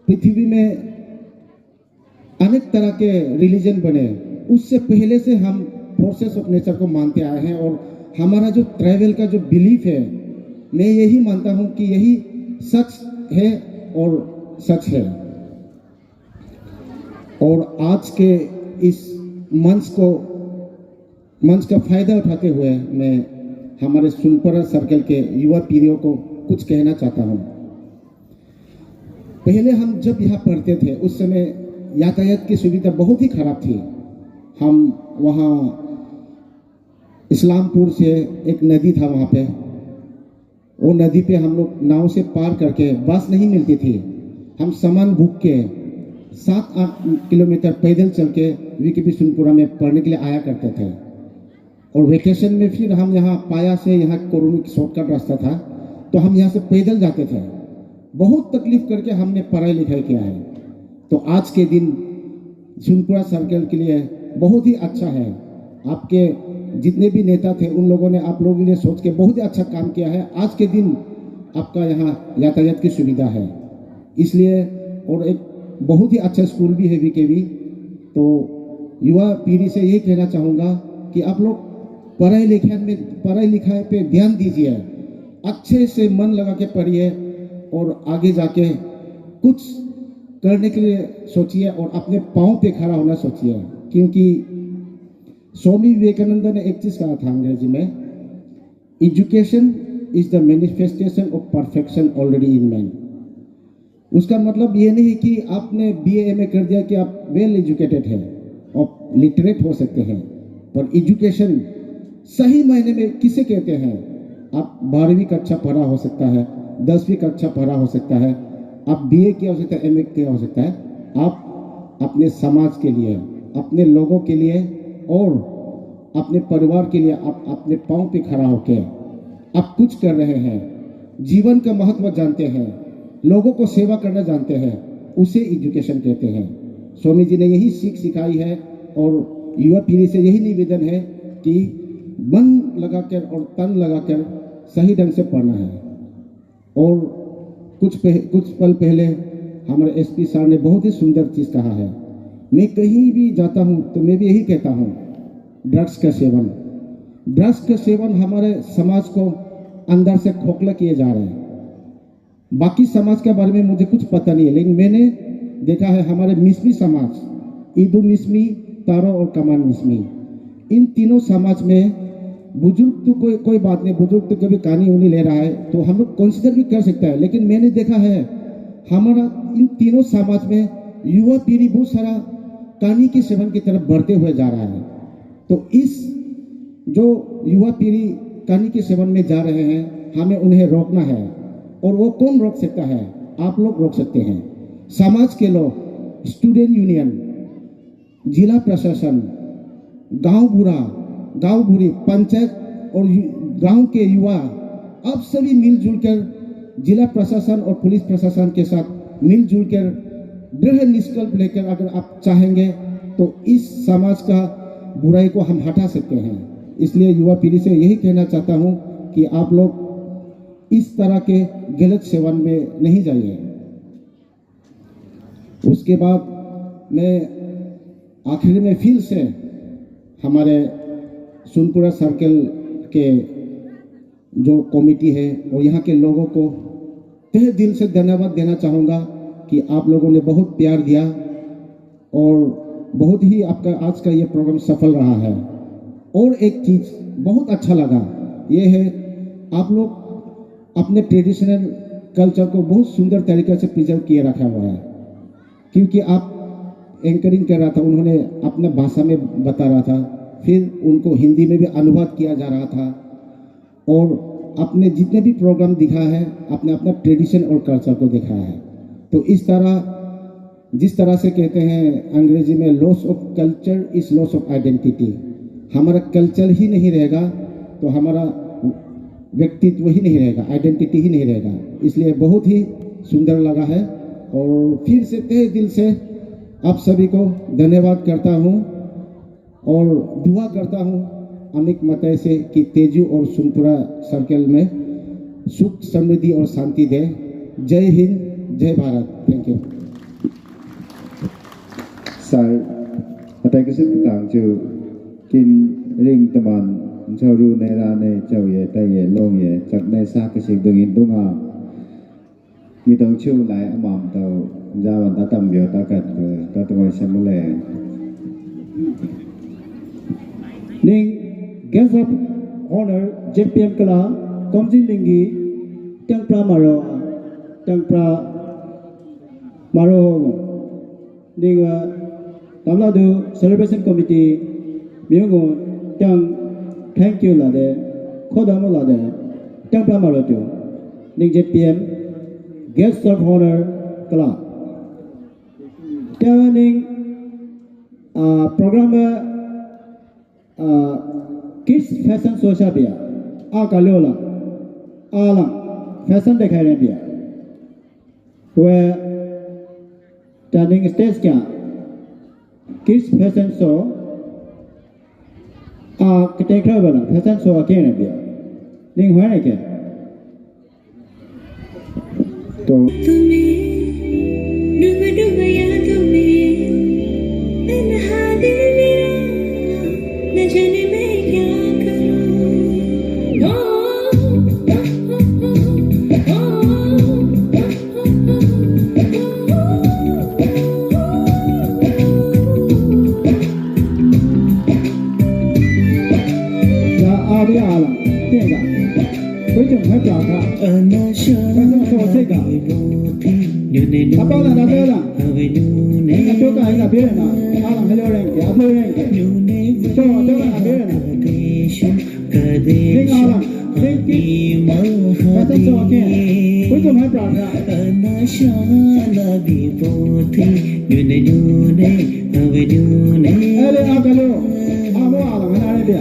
S5: पृथ्वी में अनेक तरह के रिलीजन बने, उससे पहले से हम फोर्सेस ऑफ नेचर को मानते आए हैं। और हमारा जो ट्राइबल का जो बिलीफ है, मैं यही मानता हूं कि यही सच है और सच है। और आज के इस मंच का फायदा उठाते हुए मैं हमारे सुनपुरा सर्कल के युवा पीढ़ियों को कुछ कहना चाहता हूं। पहले हम जब यहाँ पढ़ते थे उस समय यातायात की सुविधा बहुत ही खराब थी। हम वहाँ इस्लामपुर से एक नदी था, वहाँ पे वो नदी पे हम लोग नाव से पार करके, बस नहीं मिलती थी, हम सामान भूख के 7-8 किलोमीटर पैदल चल के वीकेपी सुनपुरा में पढ़ने के लिए आया करते थे। और वेकेशन में फिर हम यहाँ पाया से यहाँ कोरोना शॉर्टकट रास्ता था, तो हम यहाँ से पैदल जाते थे। बहुत तकलीफ करके हमने पढ़ाई लिखाई किया है। तो आज के दिन सुनपुरा सर्कल के लिए बहुत ही अच्छा है। आपके जितने भी नेता थे उन लोगों ने आप लोगों ने सोच के बहुत ही अच्छा काम किया है। आज के दिन आपका यहाँ यातायात की सुविधा है, इसलिए और एक बहुत ही अच्छा स्कूल भी है VKV। तो युवा पीढ़ी से यही कहना चाहूँगा कि आप लोग पढ़ाई लिखाई पे ध्यान दीजिए, अच्छे से मन लगा के पढ़िए और आगे जाके कुछ करने के लिए सोचिए और अपने पाँव पे खड़ा होना सोचिए। क्योंकि स्वामी विवेकानंद ने एक चीज़ कहा था अंग्रेजी में, education is the manifestation of perfection already in man. उसका मतलब ये नहीं कि आपने BA MA कर दिया कि आप वेल एजुकेटेड हैं और लिटरेट हो सकते हैं, पर एजुकेशन सही मायने में किसे कहते हैं? आप 12वीं कक्षा पढ़ा हो सकता है, 10वीं कक्षा पढ़ा हो सकता है, आप BA किया हो सकता है, MA किया हो सकता है, आप अपने समाज के लिए, अपने लोगों के लिए और अपने परिवार के लिए आप अपने पाँव पे खड़ा होकर आप कुछ कर रहे हैं, जीवन का महत्व जानते हैं, लोगों को सेवा करना जानते हैं, उसे एजुकेशन कहते हैं। स्वामी जी ने यही सीख सिखाई है और युवा पीढ़ी से यही निवेदन है कि मन लगाकर और तन लगाकर सही ढंग से पढ़ना है। और कुछ पल पहले हमारे SP सर ने बहुत ही सुंदर चीज़ कहा है। मैं कहीं भी जाता हूँ तो मैं भी यही कहता हूँ, ड्रग्स का सेवन हमारे समाज को अंदर से खोखला किए जा रहे हैं। बाकी समाज के बारे में मुझे कुछ पता नहीं है, लेकिन मैंने देखा है हमारे मिसमी समाज, ईदू मिसमी, तारो और कमान मिसमी, इन तीनों समाज में बुजुर्ग तो कोई बात नहीं, बुजुर्ग तो कभी कहानी उन्हीं ले रहा है तो हम लोग कंसिडर भी कर सकते हैं। लेकिन मैंने देखा है हमारा इन तीनों समाज में युवा पीढ़ी बहुत सारा कहानी के सेवन की तरफ बढ़ते हुए जा रहा है। तो इस जो युवा पीढ़ी कहानी के सेवन में जा रहे हैं, हमें उन्हें रोकना है। और वो कौन रोक सकता है? आप लोग रोक सकते हैं, समाज के लोग, स्टूडेंट यूनियन, जिला प्रशासन, गांव बुरी, पंचायत और गांव के युवा, अब सभी मिलजुल कर जिला प्रशासन और पुलिस प्रशासन के साथ मिलजुल कर दृढ़ निष्कल्प लेकर अगर आप चाहेंगे तो इस समाज का बुराई को हम हटा सकते हैं। इसलिए युवा पीढ़ी से यही कहना चाहता हूं कि आप लोग इस तरह के गलत सेवन में नहीं जाइए। उसके बाद मैं आखिर में फिर से हमारे सुनपुरा सर्कल के जो कमेटी है और यहाँ के लोगों को तहे दिल से धन्यवाद देना चाहूँगा कि आप लोगों ने बहुत प्यार दिया और बहुत ही आपका आज का ये प्रोग्राम सफल रहा है। और एक चीज़ बहुत अच्छा लगा, ये है आप लोग अपने ट्रेडिशनल कल्चर को बहुत सुंदर तरीके से प्रिजर्व किए रखा हुआ है। क्योंकि आप एंकरिंग कर रहा था, उन्होंने अपने भाषा में बता रहा था, फिर उनको हिंदी में भी अनुवाद किया जा रहा था और अपने जितने भी प्रोग्राम दिखा है अपने अपना ट्रेडिशन और कल्चर को दिखाया है। तो इस तरह जिस तरह से कहते हैं अंग्रेजी में loss of culture is loss of identity, हमारा कल्चर ही नहीं रहेगा तो हमारा व्यक्तित्व ही नहीं रहेगा, आइडेंटिटी ही नहीं रहेगा। इसलिए बहुत ही सुंदर लगा है और फिर से तहे दिल से आप सभी को धन्यवाद करता हूँ और दुआ करता हूँ अमिक मतय से कि तेजू और सुनपुरा सर्कल में सुख समृद्धि और शांति दे। जय हिंद, जय भारत। थैंक यू
S6: सर अतः किसी तांग जो किन रिंग तमान चौरू नेरा ने चौये तये लोंगे चकने साक सिक दुगिन दुंगा ये तो चू लाए अमाम तो जावन तातम बियो ताकत तातम समले
S2: Ning guest of honor JPM Kala Komji Lingi Tangpra Maro Ning Tamladu Celebration Committee Miongo Tang Thank you Lade Kodamo Lade Tangpra Maro tu Ning JPM guest of honor Kala Ning program kids fashion social bia a kalola ala fashion दिखाई रहे बिया where turning stage क्या kids fashion show cái tết khơi bờ phát sinh số kia này biết linh hóa này kìa
S5: तो
S8: डूबा डूबा यादों में तन्हा दिल मेरा न जाने मैं क्या करूं
S2: या आदि आलम तेगा कोई तुम है क्या था fashion số thế cả apa lah dah dah ini tu kan ini biar na alam hello reng ya apa reng so tu kan biar na ini alam ini fashion số kia कोई तुम है क्या था अरे आगलो आमो आलम है ना रे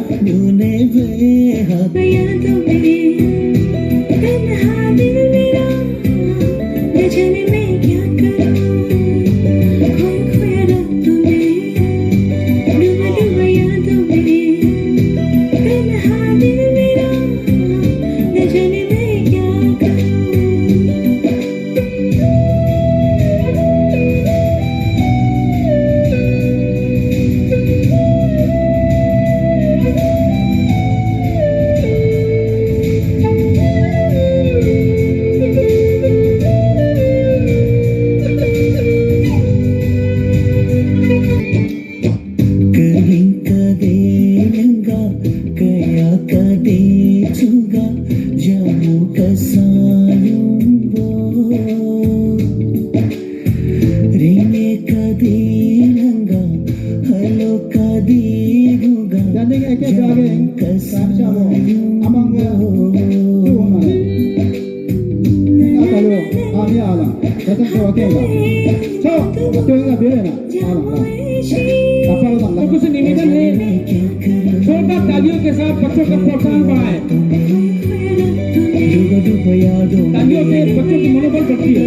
S2: बिया
S8: यादों में तन्हा दिल मेरा न जाने मैं क्या करूं खोया खोया रातों में डूबा डूबा यादों में तन्हा दिल मेरा न जाने मैं क्या करूं
S3: कुछ निवेदन है जोरदार तालियों के साथ बच्चों का प्रोत्साहन बढ़ाएं तालियों से बच्चों की मनोबल बढ़ती है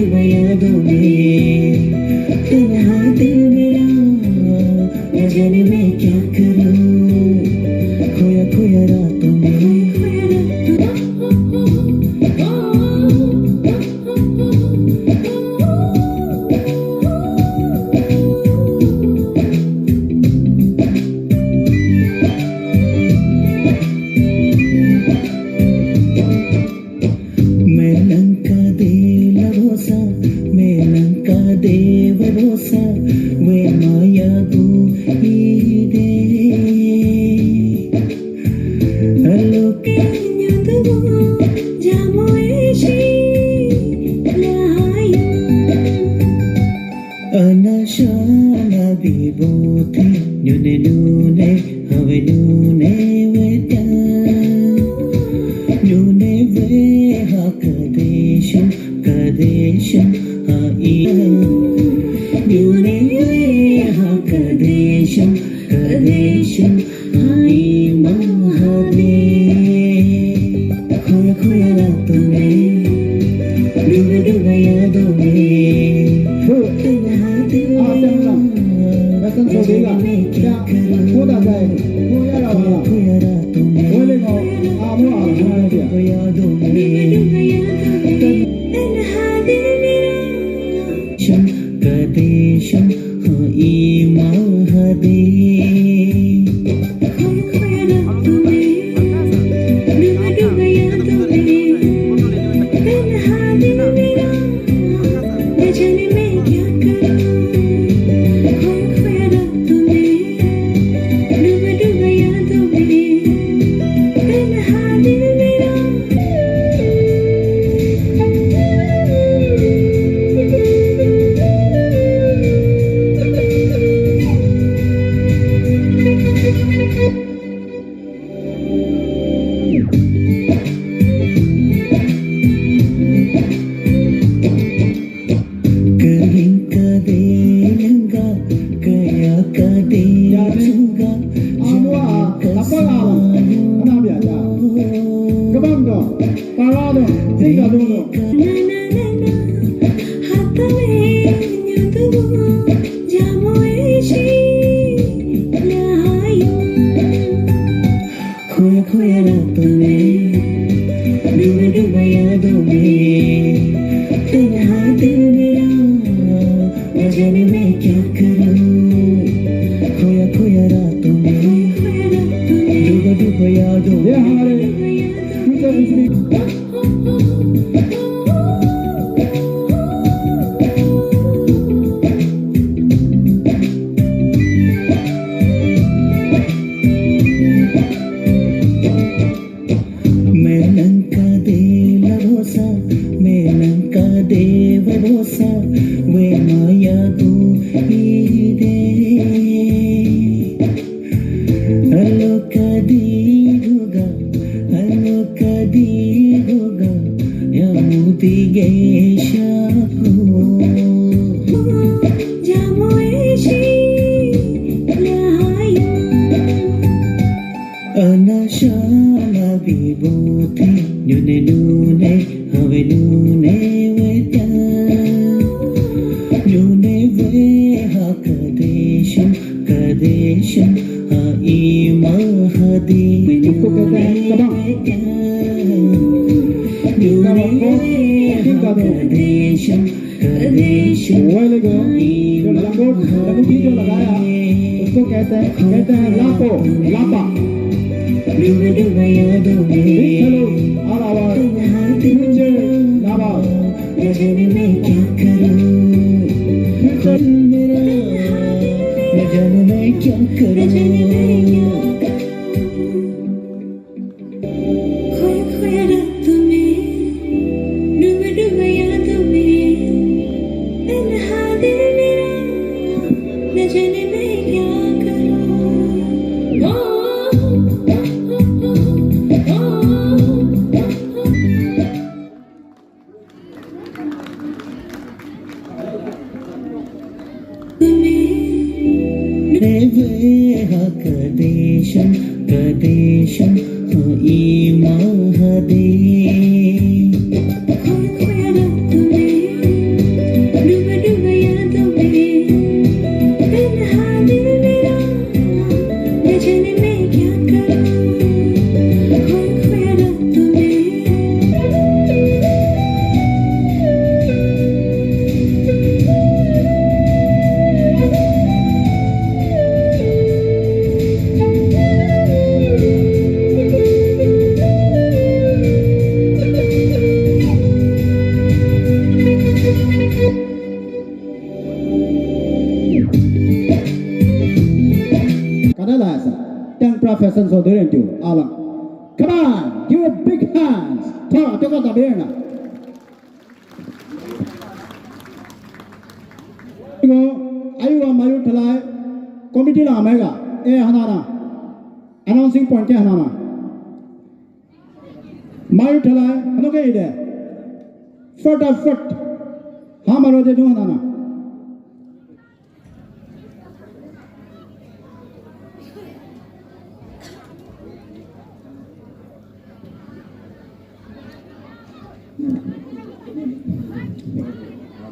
S8: डूबा यादों में तन्हा दिल मेरा न जाने मैं क्या करूं खोया खोया रातों में
S2: Pura Fashion so there into Alan. Come on, give a big hands. Tora, take out the beer. Ayuwa Mayu Talai Committee La Mega Hanana announcing point ke Hanana Mayu Talai Hanoke ide Foot Hamaro de do Hanana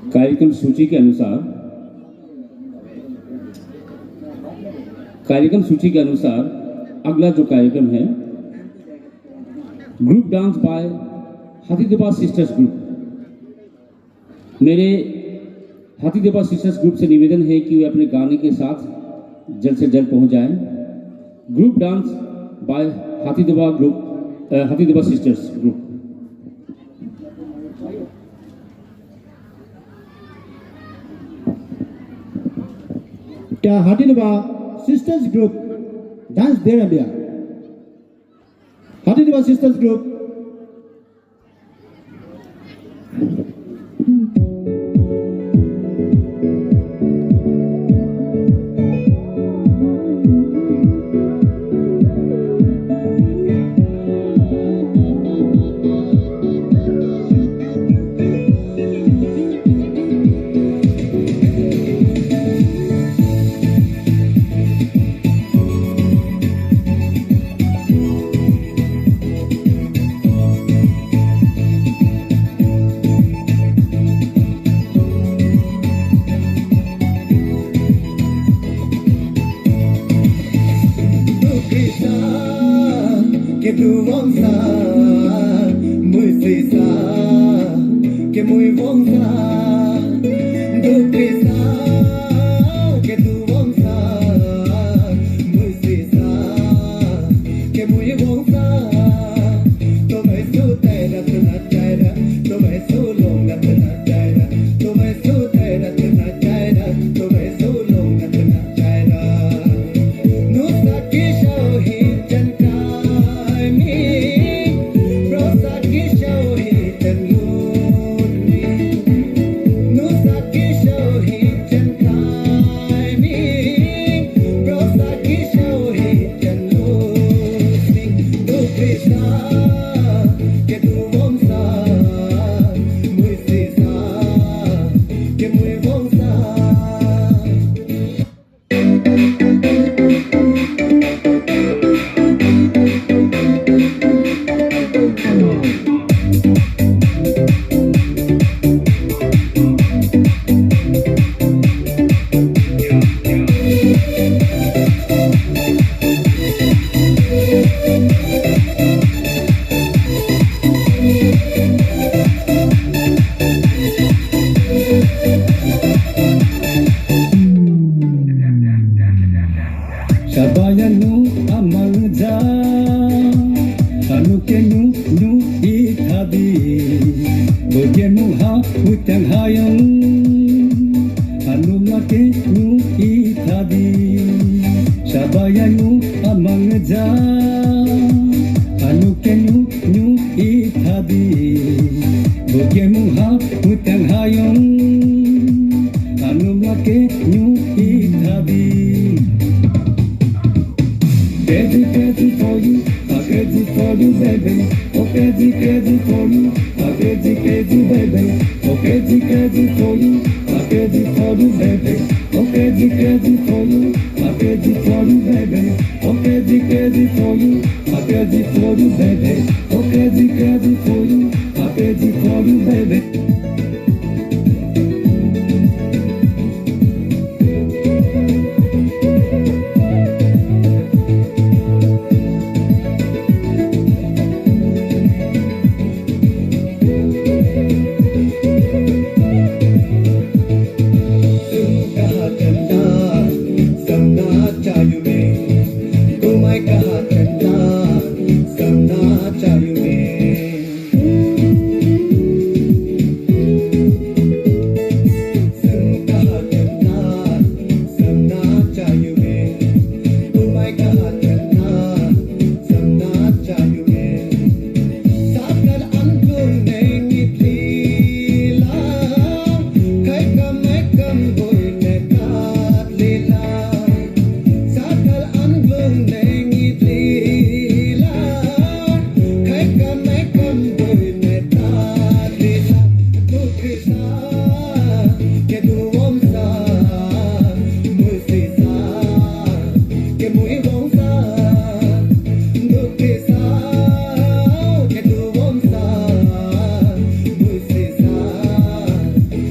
S3: कार्यक्रम सूची के अनुसार अगला जो कार्यक्रम है group dance by Hathidoba sisters group. मेरे Hathidoba sisters group से निवेदन है कि वे अपने गाने के साथ जल्द से जल्द पहुंच जाएं। Group dance by Hathidoba sisters group.
S2: क्या Hathidoba Sisters Group dance there Abia. Hathidwa Sisters Group.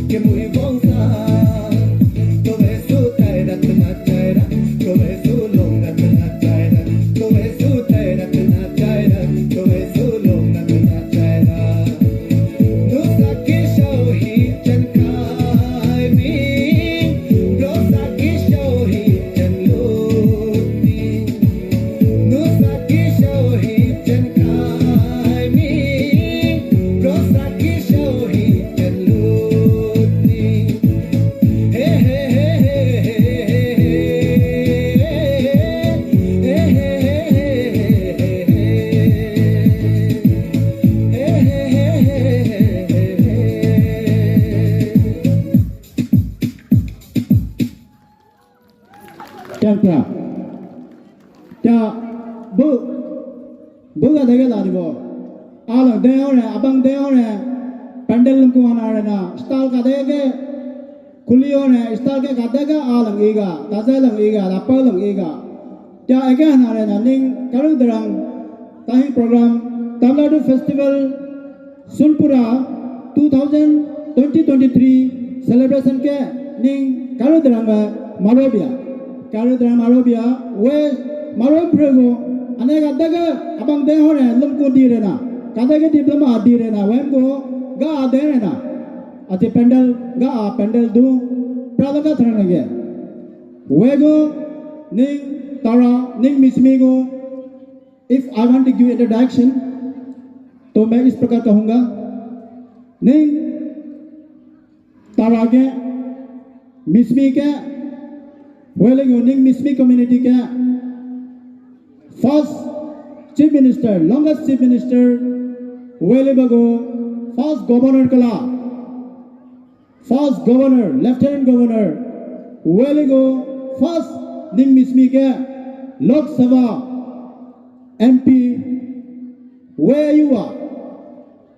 S8: que muy bonza. Tome su taira, tana taira, tome su longa, tana taira, tome su taira, tana taira, tome su longa, tana taira. Dosa ke shohi chankai mi, dosa ke shohi chanloti, dosa ke shohi chankai mi, dosa ke shohi chanloti. Hey hey hey hey
S2: Chapter. Cha bu ga dega la di bo. Ala de ore abang de ore pandal ko ana na stall ka de ke khuli ore stall ke ka de ga ala ega ta za lang ega la pa lang ega. Cha aga na re na ning karu darang tahi program Tamil Nadu Festival Sunpura 2023 celebration ke ning karu darang Marobia. Karudrama Marobia, where Marobrego, and I got dagger among the horn and Lumko Direna, Kadaga diploma Direna, Wemgo, Ga Derena, at the pendle, Ga pendle do, Pradagatran again. Wego, Ning Tara, Ning Miss Migo. If I want to give introduction, to मैं इस प्रकार कहूँगा, Ning Tara के, Miss Mi के, Welling Ning Mismi community के first chief minister, longest chief minister, Wellibago, first governor kala, first governor, lieutenant governor, Welligo, first Ning Mismi के Lok Sabha MP, where you are,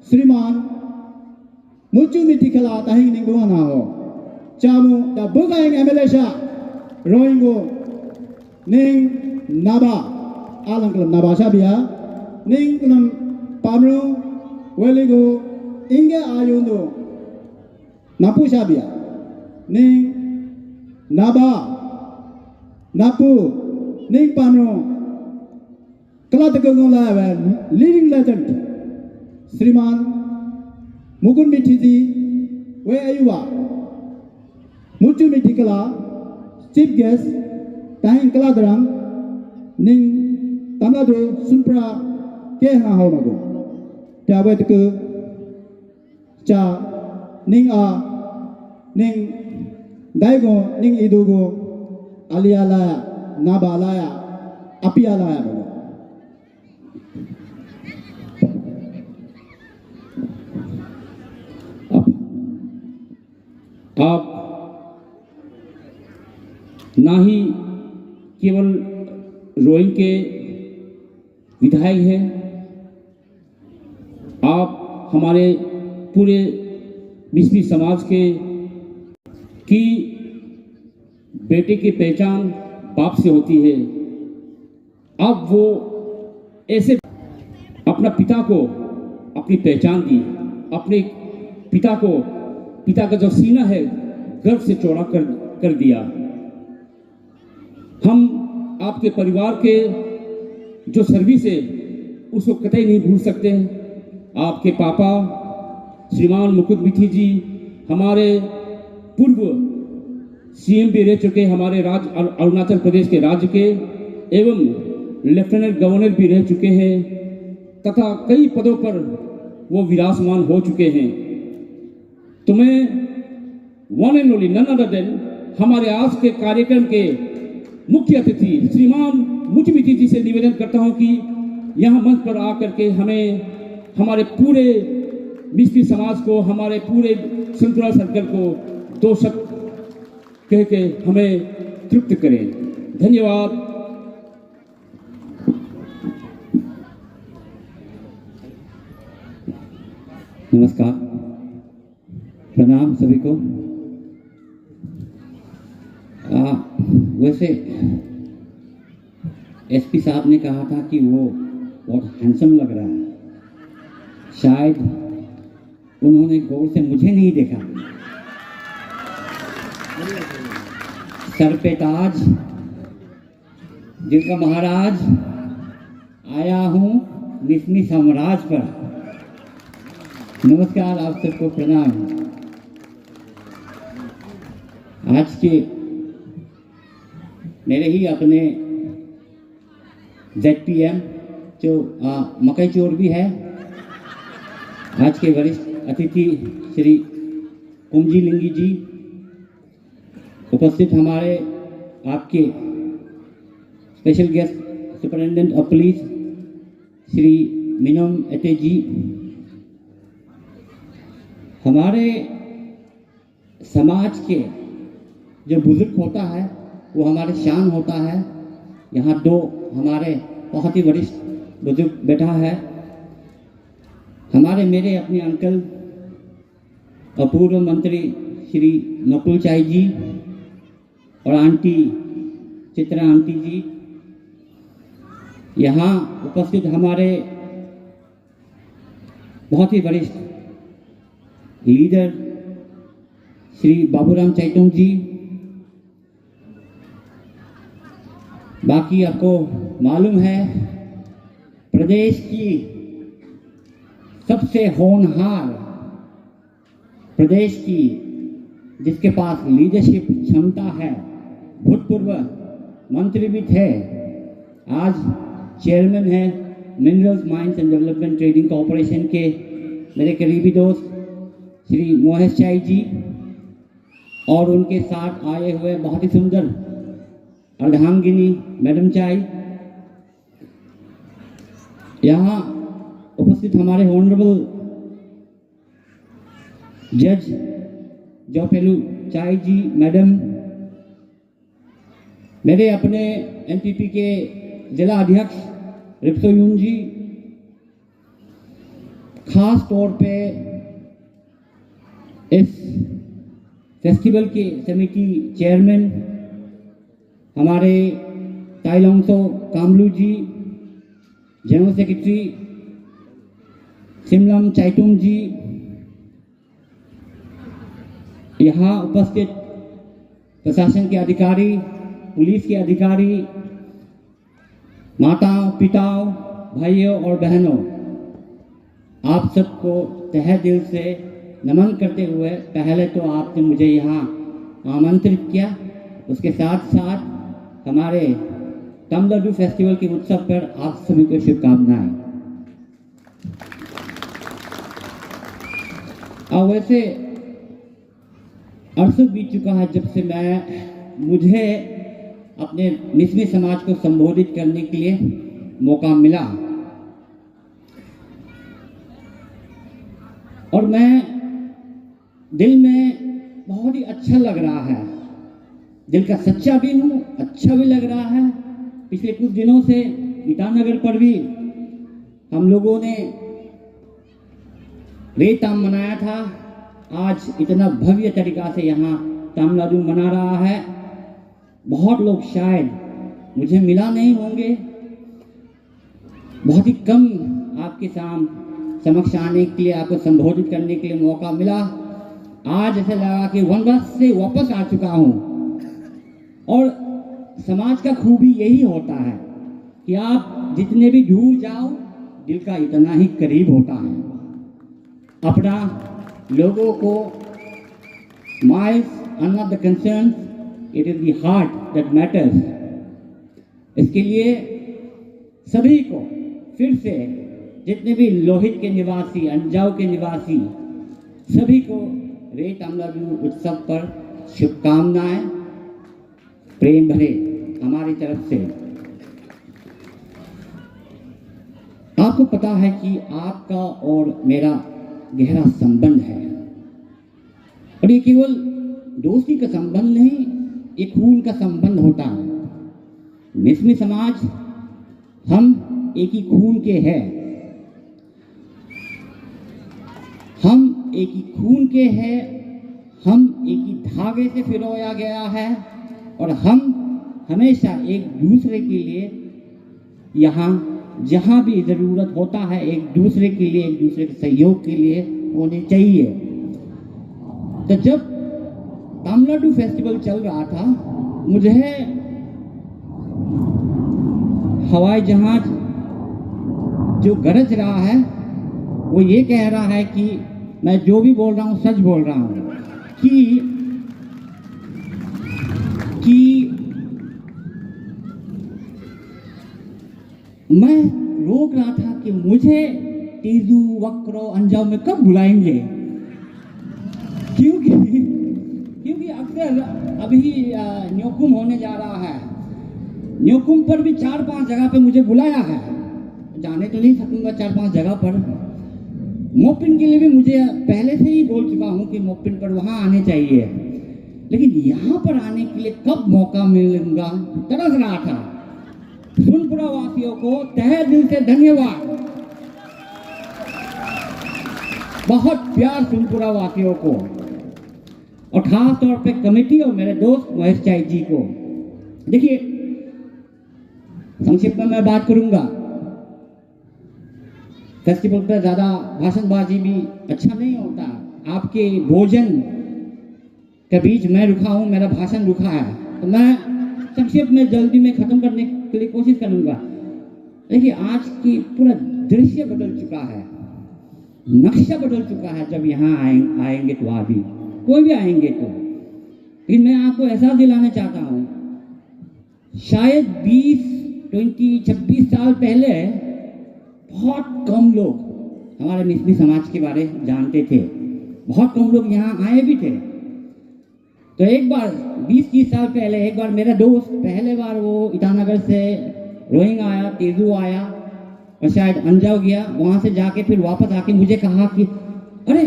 S2: Sriman, Muchu Miti kala tahing Ning Buana ho, Chamu the Bugaing MLA Roingo Ning Naba Alang Kalam Naba Shabia Ning Kalam Pamro Weligo Inge Ayundo Napu Shabia Ning Naba Napu Ning Pamro Kalatakagon Lava Leading Legend Sriman Mukun Mititi Where you are Mutu Mitikala Chief guest, Tahin Kaladrang, Ning Tamlado Sunpra Keha Homago, Tawetku, Cha Ning A, Ning Daigo, Ning Idugo, Alialaya, Nabalaya, Apialaya.
S3: आप ना ही केवल rowing के विधायक हैं, आप हमारे पूरे मिसमी समाज के की बेटे की पहचान बाप से होती है। अब वो ऐसे अपना पिता को अपनी पहचान दी, अपने पिता का जो सीना है गर्व से चौड़ा कर दिया। हम आपके परिवार के जो सर्विस है उसको कतई नहीं भूल सकते हैं। आपके पापा श्रीमान मुकुट मिठी जी हमारे पूर्व सीएम भी रह चुके, हमारे राज्य अरुणाचल प्रदेश के राज्य के एवं लेफ्टिनेंट गवर्नर भी रह चुके हैं तथा कई पदों पर वो विराजमान हो चुके हैं। तो मैं one and only none other than हमारे आज के कार्यक्रम के मुख्य अतिथि श्रीमान मुचमिती जी से निवेदन करता हूं कि यहाँ मंच पर आकर के हमें हमारे पूरे मिस्त्री समाज को, हमारे पूरे संतुला सर्कल को दो शब्द कह के हमें तृप्त करें। धन्यवाद।
S9: नमस्कार, प्रणाम सभी को। वैसे एसपी साहब ने कहा था कि वो बहुत हैंडसम लग रहा है, शायद उन्होंने गौर से मुझे नहीं देखा। सर पे ताज, जिनका महाराज आया हूँ मिस्मी साम्राज्य पर। नमस्कार, आप सबको प्रणाम। आज के मेरे ही अपने ZPM जो मकई चोर भी है, आज के वरिष्ठ अतिथि श्री कुमजी लिंगी जी, उपस्थित हमारे आपके special guest superintendent of police Shri Minom Ete ji, हमारे समाज के जो बुजुर्ग होता है वो हमारे शान होता है। यहाँ दो हमारे बहुत ही वरिष्ठ बुजुर्ग बैठा है, हमारे मेरे अपने अंकल और पूर्व मंत्री श्री नकुल चाई जी और आंटी चित्रा आंटी जी, यहाँ उपस्थित हमारे बहुत ही वरिष्ठ लीडर श्री बाबूराम चैतुम जी। बाकी आपको मालूम है प्रदेश की सबसे होनहार, प्रदेश की जिसके पास लीडरशिप क्षमता है, भूतपूर्व मंत्री भी थे, आज चेयरमैन है minerals mines and development trading corporation के मेरे करीबी दोस्त श्री मोहेश चाई जी, और उनके साथ आए हुए बहुत ही सुंदर अर्धांगिनी मैडम चाई। यहाँ उपस्थित हमारे ऑनरेबल जज जोपेलू चाई जी मैडम, मेरे अपने NPP के जिला अध्यक्ष रिप्सोयून जी, खास तौर पे इस फेस्टिवल के समिति चेयरमैन हमारे ताइलोंगसो कामलू जी, जनरल सेक्रेटरी सिमलम चाइटुम जी, यहाँ उपस्थित प्रशासन के अधिकारी, पुलिस के अधिकारी, माताओं पिताओं भाइयों और बहनों, आप सबको तहे दिल से नमन करते हुए, पहले तो आपने मुझे यहाँ आमंत्रित किया, उसके साथ साथ हमारे तमलनाडु फेस्टिवल के उत्सव पर आप सभी को शुभकामनाएं। और वैसे अरसों बीत चुका है जब से मुझे अपने मिस्मी समाज को संबोधित करने के लिए मौका मिला, और मैं दिल में बहुत ही अच्छा लग रहा है, दिल का सच्चा भी हूँ, अच्छा भी लग रहा है। पिछले कुछ दिनों से ईटानगर पर भी हम लोगों ने रेताम मनाया था, आज इतना भव्य तरीका से यहाँ तमिलनाडु मना रहा है। बहुत लोग शायद मुझे मिला नहीं होंगे, बहुत ही कम आपके समक्ष आने के लिए, आपको संबोधित करने के लिए मौका मिला। आज ऐसा लगा कि वनवास से वापस आ चुका हूँ, और समाज का खूबी यही होता है कि आप जितने भी दूर जाओ, दिल का इतना ही करीब होता है। अपना लोगों को miles are not the concern, it is the heart that matters। इसके लिए सभी को फिर से, जितने भी लोहित के निवासी, अंजाव के निवासी, सभी को रे तमिलनाडु उत्सव पर शुभकामनाएं, प्रेम भरे हमारी तरफ से। आपको पता है कि आपका और मेरा गहरा संबंध है, और ये केवल दोस्ती का संबंध नहीं, एक खून का संबंध होता है। मिस्मी समाज, हम एक ही खून के हैं, हम एक ही खून के हैं, हम एक ही धागे से पिरोया गया है, और हम हमेशा एक दूसरे के लिए यहाँ जहाँ भी ज़रूरत होता है, एक दूसरे के लिए, एक दूसरे के सहयोग के लिए होने चाहिए। तो जब तमिलनाडु फेस्टिवल चल रहा था, मुझे हवाई जहाज जो गरज रहा है वो ये कह रहा है कि मैं जो भी बोल रहा हूँ सच बोल रहा हूँ कि मैं रोक रहा था कि मुझे तेजू, वक्रो, अंजाव में कब बुलाएंगे, क्योंकि अक्सर अभी न्योकुम होने जा रहा है। न्योकुम पर भी 4-5 जगह पे मुझे बुलाया है, जाने तो नहीं सकूंगा 4-5 जगह पर। मोपिन के लिए भी मुझे पहले से ही बोल चुका हूँ कि मोपिन पर वहाँ आने चाहिए, लेकिन यहाँ पर आने के लिए कब मौका मिलेगा तरस रहा था। सुनपुरा वासियों को तहे दिल से धन्यवाद, बहुत प्यार सुनपुरा वासियों को, और खास तौर पे कमेटी और मेरे दोस्त महेश चाई जी को। देखिए, संक्षिप्त में मैं बात करूंगा, फेस्टिवल पर ज़्यादा भाषणबाजी भी अच्छा नहीं होता। आपके भोजन के बीच मैं रुका हूँ, मेरा भाषण रुका है, तो मैं संक्षिप्त में जल्दी में ख़त्म करने के लिए कोशिश करूँगा। देखिए, आज की पूरा दृश्य बदल चुका है, नक्शा बदल चुका है। जब यहाँ आएंगे तो अभी कोई भी आएंगे तो, लेकिन मैं आपको एहसास दिलाना चाहता हूँ, शायद 20-26 साल पहले बहुत कम लोग हमारे मिसमी समाज के बारे में जानते थे, बहुत कम लोग यहाँ आए भी थे। तो एक बार 20-30 साल पहले एक बार मेरा दोस्त पहले बार वो ईटानगर से रोइंग आया, तेजू आया और शायद अंजाव गया, वहाँ से जाके फिर वापस आके मुझे कहा कि अरे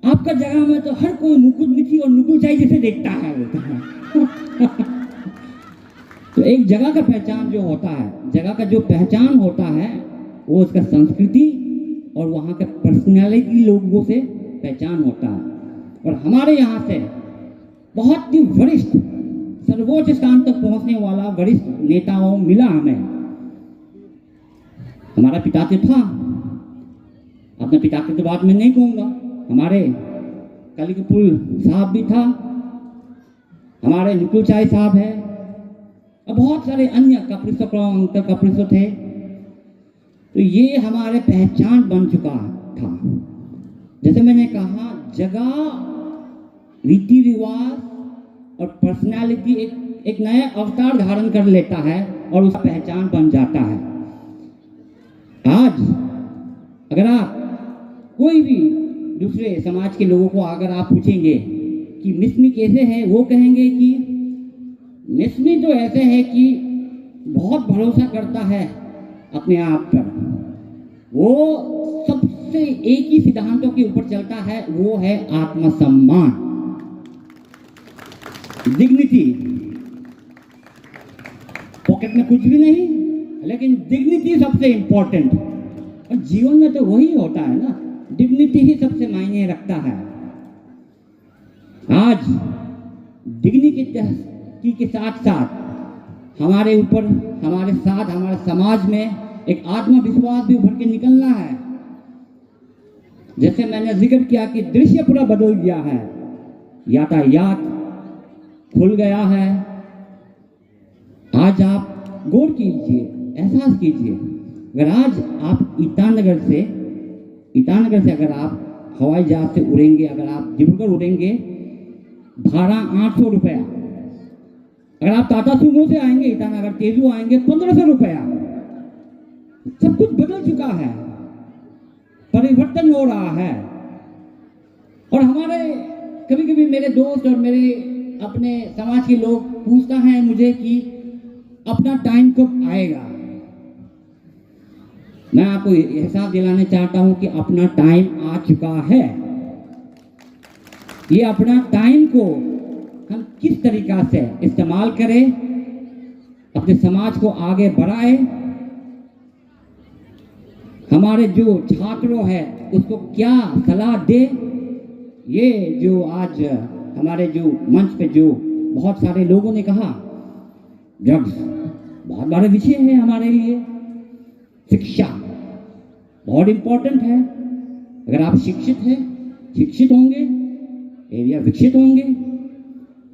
S9: आपका जगह में तो हर कोई नुकुल मिठी और नुकुल चाई जैसे देखता है, बोलता है। तो एक जगह का पहचान जो होता है, जगह का जो पहचान होता है वो उसका संस्कृति और वहाँ के पर्सनैलिटी लोगों से पहचान होता है। और हमारे यहाँ से बहुत ही वरिष्ठ सर्वोच्च स्थान तक पहुँचने वाला वरिष्ठ नेताओं मिला हमें। हमारा पिता तो था, अपने पिता की तो बात मैं नहीं कहूँगा, हमारे कलिकपुल साहब भी था, हमारे नुकुल चाई साहब है, और बहुत सारे अन्य अंतर कपड़िसो थे। तो ये हमारे पहचान बन चुका था। जैसे मैंने कहा, जगह, रीति रिवाज और पर्सनालिटी एक नया अवतार धारण कर लेता है और उसका पहचान बन जाता है। आज अगर आप कोई भी दूसरे समाज के लोगों को अगर आप पूछेंगे कि मिसमी कैसे है, वो कहेंगे कि मिसमी तो ऐसे है कि बहुत भरोसा करता है अपने आप पर, वो सबसे एक ही सिद्धांतों के ऊपर चलता है, वो है आत्मसम्मान, डिग्निटी। पॉकेट में कुछ भी नहीं, लेकिन डिग्निटी सबसे इंपॉर्टेंट। और जीवन में तो वही होता है ना, डिग्निटी ही सबसे मायने रखता है। आज डिग्निटी के साथ साथ हमारे ऊपर, हमारे साथ, हमारे समाज में एक आत्मविश्वास भी उभर के निकलना है। जैसे मैंने जिक्र किया कि दृश्य पूरा बदल गया है, यातायात खुल गया है। आज आप गौर कीजिए, एहसास कीजिए, अगर आज आप ईटानगर से अगर आप हवाई जहाज से उड़ेंगे, अगर आप डिब्रूगढ़ उड़ेंगे, भाड़ा 800 रुपया। अगर आप टाटा सुमो से आएंगे ईटानगर, तेजू आएंगे 1500 रुपया। सब कुछ बदल चुका है, परिवर्तन हो रहा है। और हमारे कभी कभी मेरे दोस्त और मेरे अपने समाज के लोग पूछता है मुझे कि अपना टाइम कब आएगा। मैं आपको एहसास दिलाना चाहता हूं कि अपना टाइम आ चुका है। ये अपना टाइम को हम किस तरीका से इस्तेमाल करें, अपने समाज को आगे बढ़ाए, हमारे जो छात्रों हैं उसको क्या सलाह दे, ये जो आज हमारे जो मंच पे जो बहुत सारे लोगों ने कहा, ड्रग्स बहुत बड़ा विषय है हमारे लिए, शिक्षा बहुत इम्पोर्टेंट है। अगर आप शिक्षित होंगे एरिया विकसित होंगे।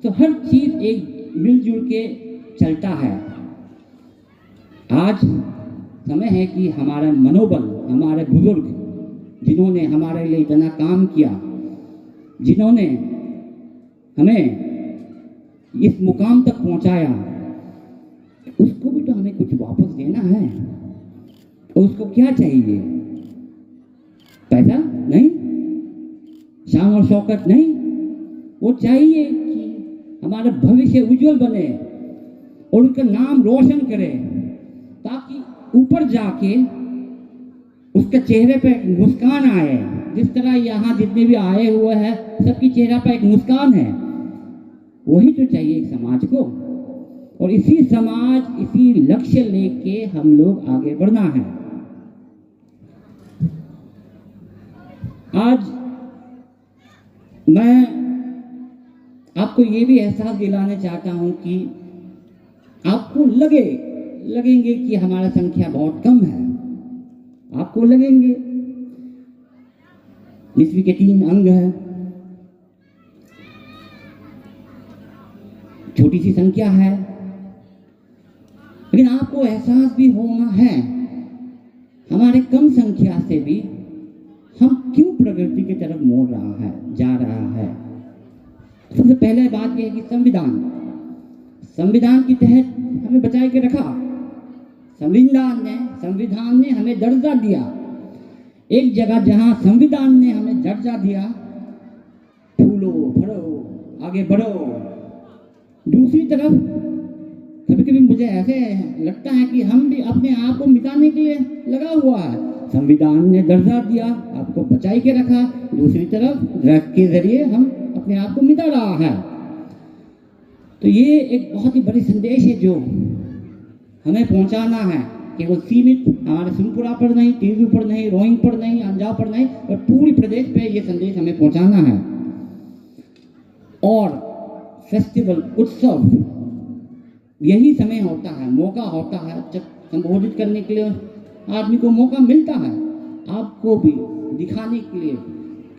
S9: तो हर चीज एक मिलजुल के चलता है। आज समय है कि हमारा मनोबल, हमारे बुजुर्ग जिन्होंने हमारे लिए इतना काम किया, जिन्होंने हमें इस मुकाम तक पहुंचाया, उसको भी तो हमें कुछ वापस देना है। और उसको क्या चाहिए? पैसा नहीं, शान और शौकत नहीं, वो चाहिए कि हमारा भविष्य उज्जवल बने और उनका नाम रोशन करे, ताकि ऊपर जाके उसके चेहरे पे एक मुस्कान आए। जिस तरह यहाँ जितने भी आए हुए हैं, सबकी चेहरा पे एक मुस्कान है। वही तो चाहिए एक समाज को, और इसी समाज, इसी लक्ष्य लेके हम लोग आगे बढ़ना है। आज मैं आपको ये भी एहसास दिलाना चाहता हूं कि आपको लगेंगे कि हमारा संख्या बहुत कम है। आपको लगेंगे निस्वी के 3 अंग है, छोटी सी संख्या है, लेकिन आपको एहसास भी होना है हमारे कम संख्या से भी हम क्यों प्रगति की तरफ मोड़ रहा है, जा रहा है। सबसे पहले बात यह है कि संविधान के तहत हमें बचाए के रखा। संविधान ने हमें दर्जा दिया। एक जगह जहां संविधान ने हमें दर्जा दिया, फूलो भरो, आगे बढ़ो। दूसरी तरफ कभी कभी मुझे ऐसे लगता है कि हम भी अपने आप को मिटाने के लिए लगा हुआ है। संविधान ने दर्जा दिया, आपको बचाई के रखा, दूसरी तरफ ड्रग के जरिए हम अपने आप को मिटा रहा है। तो ये एक बहुत ही बड़ी संदेश है जो हमें पहुंचाना है, केवल सीमित हमारे सुनपुरा पर नहीं, तेजू पर नहीं, रोहिंग पर नहीं, अंजाव पर नहीं, और पूरी प्रदेश पे ये संदेश हमें पहुंचाना है। और फेस्टिवल, उत्सव, यही समय होता है, मौका होता है जब संबोधित करने के लिए आदमी को मौका मिलता है। आपको भी दिखाने के लिए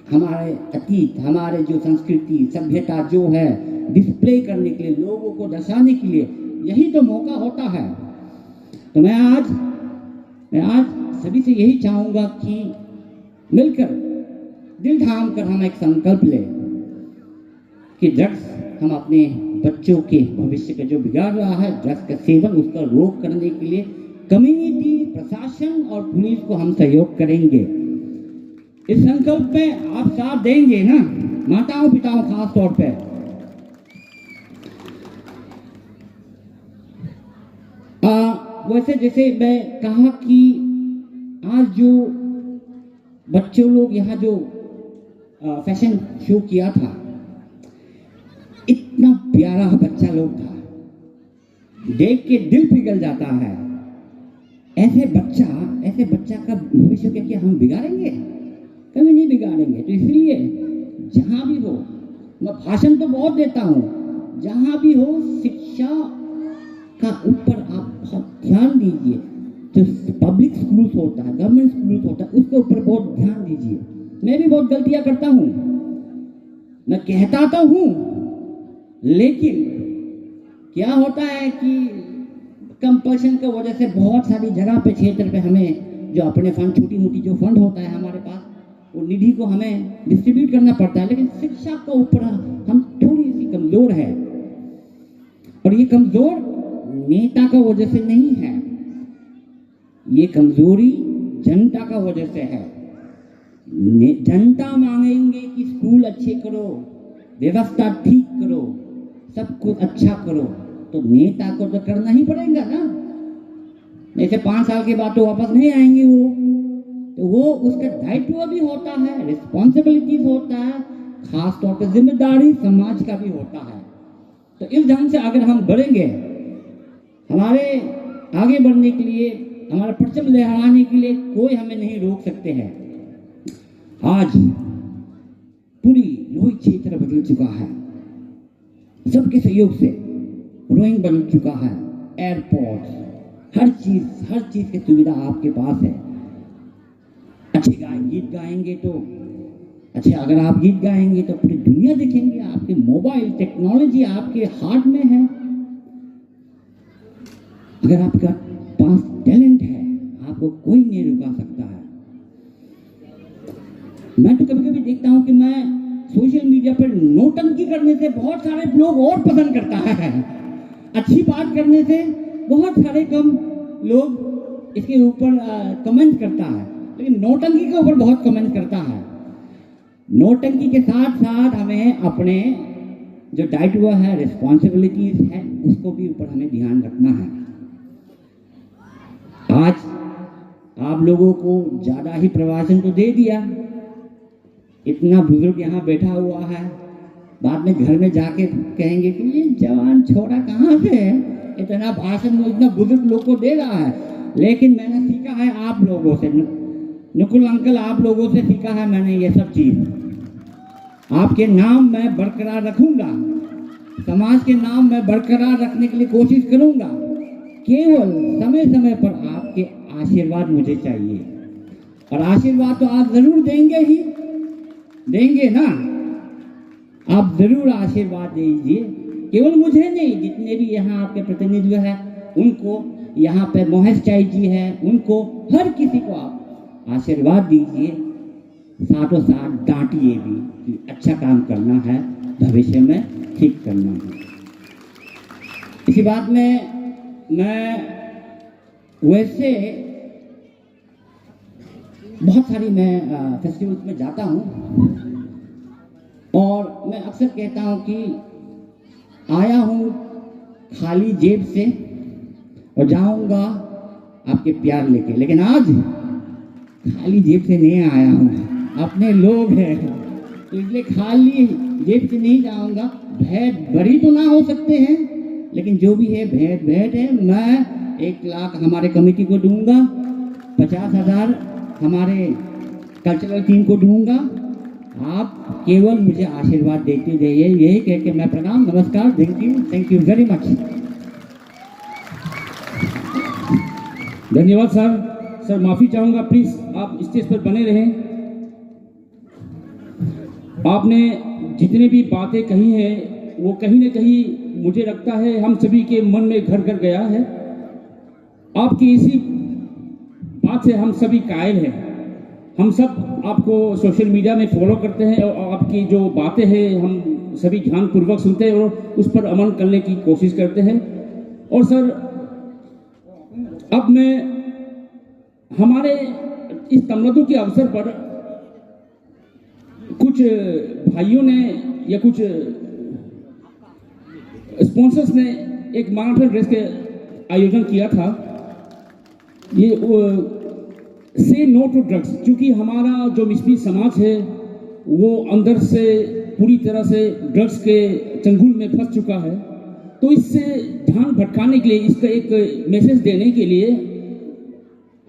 S9: हमारे अतीत, हमारे जो संस्कृति, सभ्यता जो है, डिस्प्ले करने के लिए, लोगों को दर्शाने के लिए यही तो मौका होता है। तो मैं आज सभी से यही चाहूंगा कि मिलकर दिल थाम कर हम एक संकल्प लें कि ड्रग्स हम अपने बच्चों के भविष्य का जो बिगाड़ रहा है, ड्रग्स का सेवन, उसका रोक करने के लिए कम्युनिटी, प्रशासन और पुलिस को हम सहयोग करेंगे। इस संकल्प में आप साथ देंगे ना, माताओं पिताओं खास तौर पे। वैसे जैसे मैं कहा कि आज जो बच्चों लोग यहाँ जो फैशन शो किया था, इतना प्यारा बच्चा लोग था, देख के दिल पिघल जाता है। ऐसे बच्चा का भविष्य क्या हम बिगाड़ेंगे? कभी नहीं बिगाड़ेंगे। तो इसलिए जहाँ भी हो, मैं भाषण तो बहुत देता हूँ, जहाँ भी हो शिक्षा का ऊपर आप बहुत ध्यान दीजिए। जो पब्लिक स्कूल्स होता है, गवर्नमेंट स्कूल्स होता है, उसके ऊपर बहुत ध्यान दीजिए। मैं भी बहुत गलतियाँ करता हूँ, मैं कहता तो हूँ, लेकिन क्या होता है कि कंपल्शन की वजह से बहुत सारी जगह पे, क्षेत्र पे हमें जो अपने फंड, छोटी मोटी जो फंड होता है हमारे पास, वो निधि को हमें डिस्ट्रीब्यूट करना पड़ता है। लेकिन शिक्षा के ऊपर हम थोड़ी सी कमजोर है, और ये कमजोर नेता का वजह से नहीं है, ये कमजोरी जनता का वजह से है। जनता मांगेंगे कि स्कूल अच्छे करो, व्यवस्था ठीक करो, सब कुछ अच्छा करो, तो नेता को तो करना ही पड़ेगा ना। जैसे 5 साल के बाद तो वापस नहीं आएंगे वो उसका दायित्व भी होता है, रिस्पॉन्सिबिलिटीज होता है, खास तौर पर जिम्मेदारी समाज का भी होता है। तो इस ढंग से अगर हम बढ़ेंगे, हमारे आगे बढ़ने के लिए, हमारा परचम लहराने के लिए कोई हमें नहीं रोक सकते हैं। आज पूरी रोहिंग क्षेत्र बदल चुका है, सबके सहयोग से रोहिंग बदल चुका है। एयरपोर्ट, हर चीज की सुविधा आपके पास है। अच्छे गीत गाएंगे तो अच्छा, अगर आप गीत गाएंगे तो पूरी दुनिया देखेंगे। आपके मोबाइल टेक्नोलॉजी आपके हाथ में है। अगर आपका पास टैलेंट है, आपको कोई नहीं रुका सकता है। मैं तो कभी कभी देखता हूं कि मैं सोशल मीडिया पर नोटंकी करने से बहुत सारे लोग और पसंद करता है, अच्छी बात करने से बहुत सारे कम लोग इसके ऊपर कमेंट करता है, लेकिन नोटंकी के ऊपर बहुत कमेंट करता है। नोटंकी के साथ साथ हमें अपने जो दायित्व है, रिस्पॉन्सिबिलिटीज है, उसको भी ऊपर हमें ध्यान रखना है। आज आप लोगों को ज्यादा ही प्रवचन तो दे दिया, इतना बुजुर्ग यहाँ बैठा हुआ है, बाद में घर में जाके कहेंगे कि ये जवान छोरा कहाँ से है, इतना भाषण इतना बुजुर्ग लोग को दे रहा है। लेकिन मैंने सीखा है आप लोगों से, नकुल अंकल आप लोगों से सीखा है मैंने ये सब चीज। आपके नाम मैं बरकरार रखूंगा, समाज के नाम मैं बरकरार रखने के लिए कोशिश करूंगा। केवल समय समय पर आपके आशीर्वाद मुझे चाहिए, और आशीर्वाद तो आप जरूर देंगे ही, देंगे ना? आप जरूर आशीर्वाद दीजिए, केवल मुझे नहीं, जितने भी यहाँ आपके प्रतिनिधि हैं उनको, यहाँ पे मोहेश चाई जी है उनको, हर किसी को आप आशीर्वाद दीजिए, साथों साथ डांटिए भी कि अच्छा काम करना है, भविष्य में ठीक करना है। इसी बात में मैं वैसे बहुत सारी मैं फेस्टिवल्स में जाता हूँ, और मैं अक्सर कहता हूँ कि आया हूँ खाली जेब से और जाऊँगा आपके प्यार लेके, लेकिन आज खाली जेब से नहीं आया हूँ, अपने लोग हैं, तो इसलिए खाली जेब से नहीं जाऊँगा। भेंट बड़ी तो ना हो सकते हैं, लेकिन जो भी है भेंट भेंट है। मैं 1 लाख हमारे कमेटी को दूंगा, 50,000 हमारे कल्चरल टीम को दूंगा। आप केवल मुझे आशीर्वाद देते जाइए, यही कह के मैं प्रणाम, नमस्कार, थैंक यू वेरी मच।
S3: धन्यवाद सर माफी चाहूंगा, प्लीज आप स्टेज पर बने रहें। आपने जितने भी बातें कही हैं वो कहीं ना कहीं मुझे लगता है हम सभी के मन में घर कर गया है। आपकी इसी बात से हम सभी कायल हैं। हम सब आपको सोशल मीडिया में फॉलो करते हैं, और आपकी जो बातें हैं हम सभी ध्यानपूर्वक सुनते हैं और उस पर अमल करने की कोशिश करते हैं। और सर, अब मैं हमारे इस तमलदू के अवसर पर कुछ भाइयों ने या कुछ स्पॉन्सर्स ने एक मैराथन रेस के आयोजन किया था। ये से नो टू ड्रग्स, क्योंकि हमारा जो मिसबी समाज है वो अंदर से पूरी तरह से ड्रग्स के चंगुल में फंस चुका है, तो इससे ध्यान भटकाने के लिए, इसका एक मैसेज देने के लिए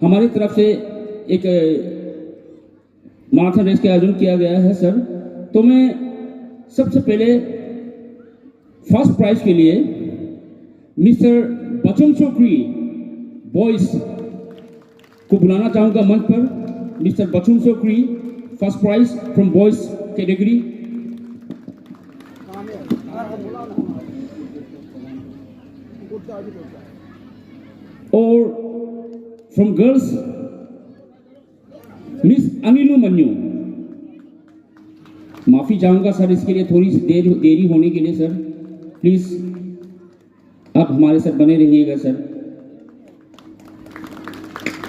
S3: हमारी तरफ से एक मैराथन रेस का आयोजन किया गया है सर। तो मैं सबसे पहले फर्स्ट प्राइज के लिए मिस्टर बचन चौकरी बॉयज को बुलाना चाहूंगा मंच पर। Mister Bachan Chaukari, first prize from boys category. और from girls miss Anilu Manyu. माफी चाहूंगा सर इसके लिए, थोड़ी सी देरी होने के लिए सर, प्लीज आप हमारे साथ बने रहिएगा सर।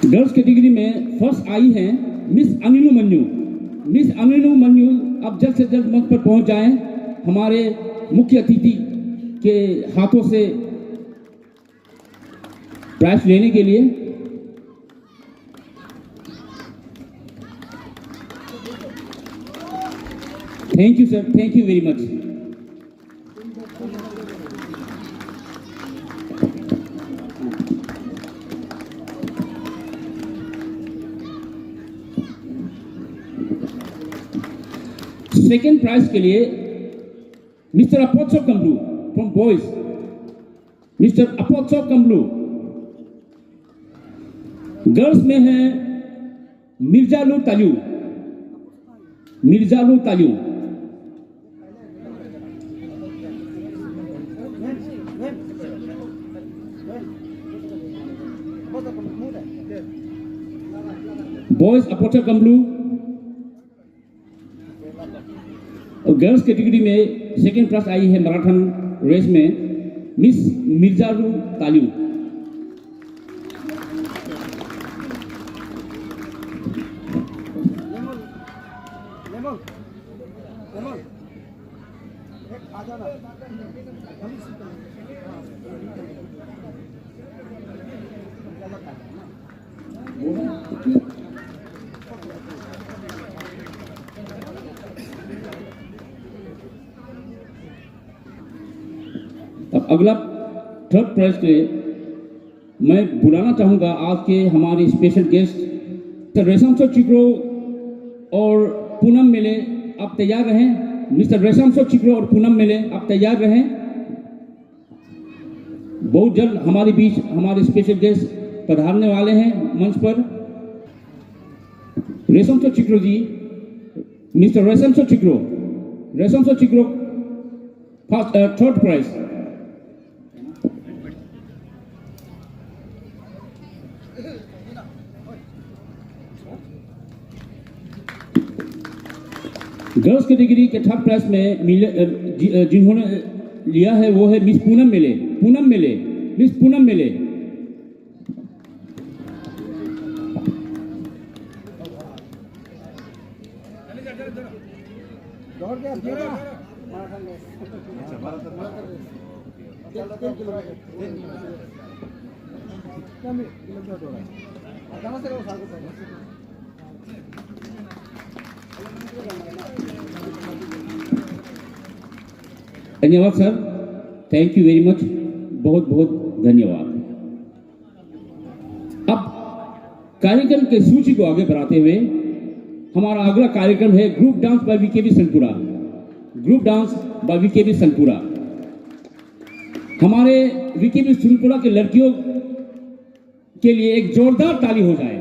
S3: गर्ल्स कैटेगरी में फर्स्ट आई हैं मिस अनिलू मन्यू। मिस अनिलू मन्यू अब जल्द से जल्द मंच पर पहुंच जाएं हमारे मुख्य अतिथि के हाथों से प्राइज लेने के लिए। Thank you sir, thank you very much. Second prize के लिए mister Apotsav Kamblu from boys. Mister Apotsav Kamblu. Girls में है मिर्जालू तालू। मिर्जालू तालियों। बॉयज अपोचर कमलू और गर्ल्स कैटेगरी में सेकंड प्राइज आई है मैराथन रेस में मिस मिर्जालू तालियों। अब अगला थर्ड प्राइज के मैं बुलाना चाहूंगा आज के हमारे स्पेशल गेस्ट रेशमसो चिक्रो और पूनम मेले, आप तैयार रहें। मिस्टर रेशमसो चिक्रो और पूनम मेले, आप तैयार रहें। बहुत जल्द हमारे बीच हमारे स्पेशल गेस्ट पधारने वाले हैं मंच पर। Reshamso Chikro ji, mister Reshamso Chikro first third prize. Girls category के थर्ड प्राइज में जिन्होंने लिया है वो है मिस पूनम मेले। धन्यवाद sir, thank you very much, बहुत बहुत धन्यवाद। अब कार्यक्रम के सूची को आगे बढ़ाते हुए हमारा अगला कार्यक्रम है ग्रुप डांस बाय वीकेबी सनपुरा। हमारे वीकेबी सनपुरा के लड़कियों के लिए एक जोरदार ताली हो जाए।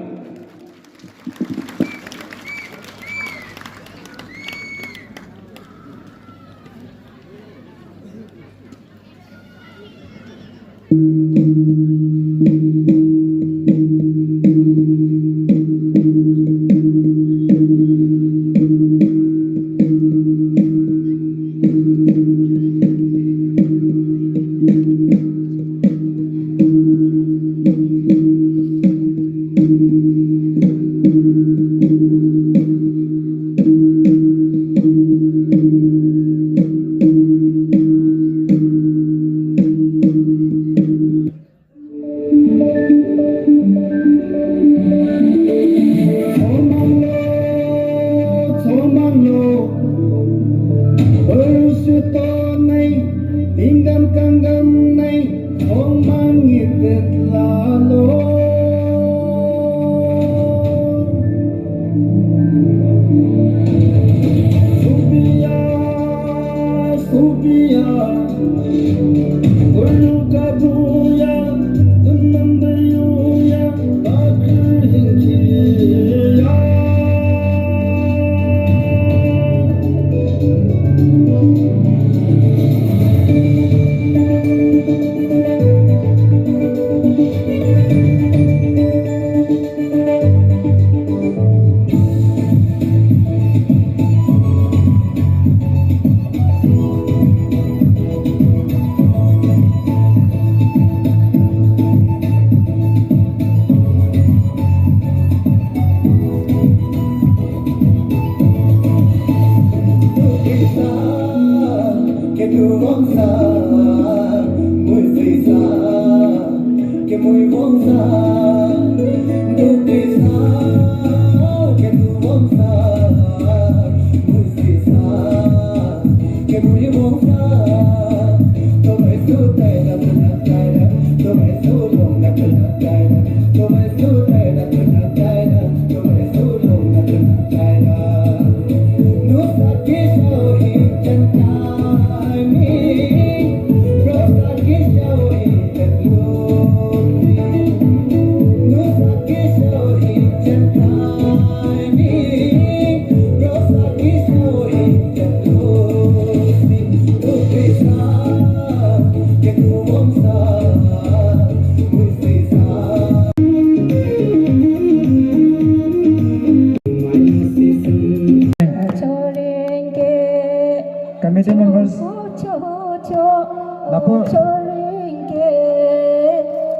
S2: Napo
S7: छोड़ेंगे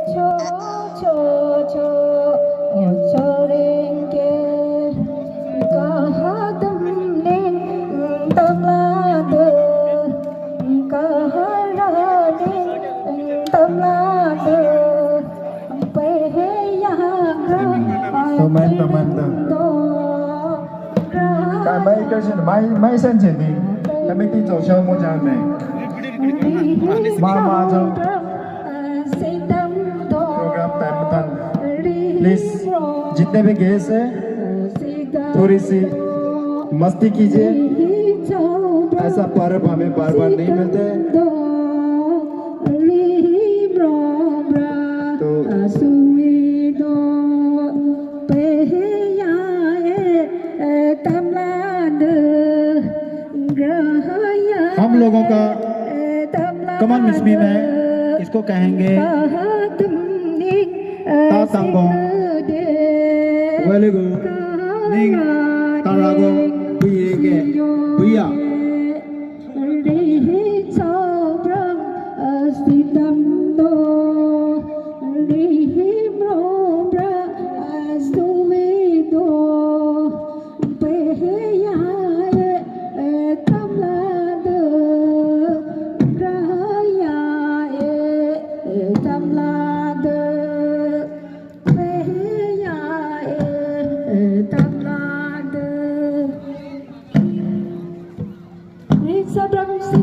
S7: छो छो छो छोड़ेंगे कहा तुमने तमलाद कहा रानी तमलाद पे है यहाँ
S2: teman-teman kami kasi may sense din kami dito sa mo jame mama jo program pattern please जितने भी गेस्ट हैं थोड़ी सी मस्ती कीजिए ऐसा पर्व हमें बार बार नहीं मिलते हम लोगों का कमल मिसमी में इसको कहेंगे तातंगों वेलिगो निंग तारागो बुयेगे बुया
S7: Hãy subscribe cho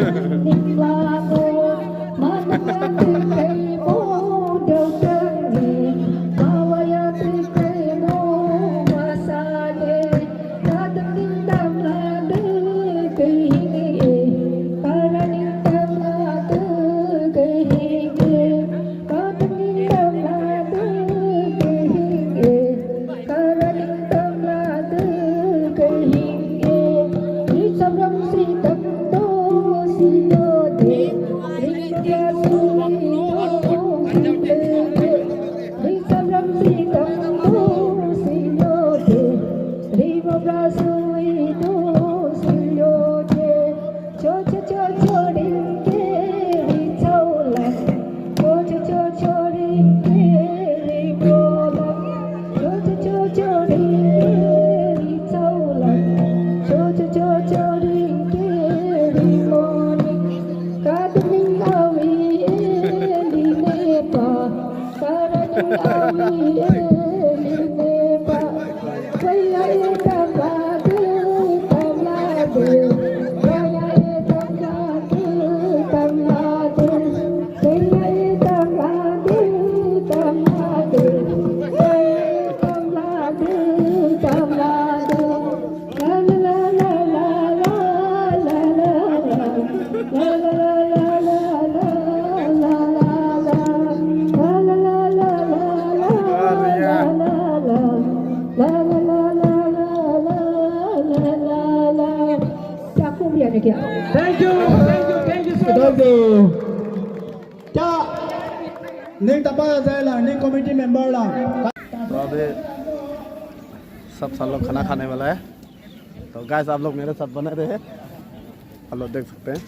S7: kênh Ghiền Mì Gõ để không bỏ lỡ
S2: क्या नहीं तपा जाएगा नहीं कमेटी मेंबर ला
S1: तो अभी सब लोग खाना खाने वाला है। तो गाइस आप लोग मेरे साथ बने रहे, आप लोग देख सकते हैं।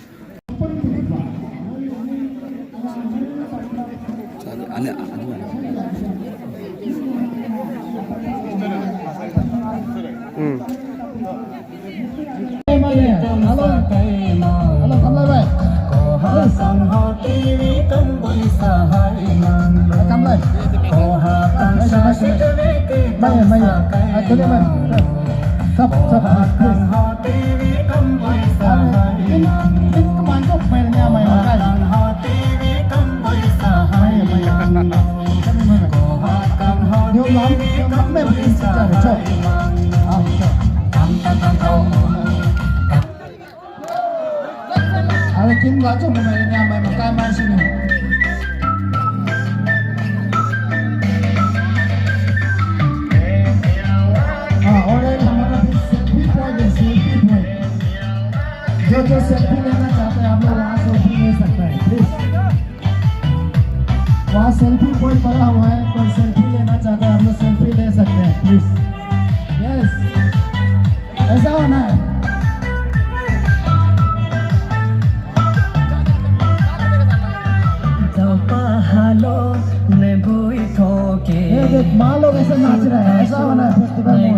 S2: Ada kin gak cuma mainnya main makan sini. और हमारा सेल्फी पॉइंट है, सेल्फी पॉइंट। जो सेल्फी लेना चाहते हैं आप लोग वहाँ सेल्फी ले सकते हैं प्लीज। वहाँ सेल्फी पॉइंट बना हुआ है, कोई सेल्फी लेना चाहते हैं आप लोग सेल्फी ले सकते हैं प्लीज। यस ऐसा होना है। माँ लोग ऐसे नाच रहे हैं, ऐसा होना है फेस्टिवल में।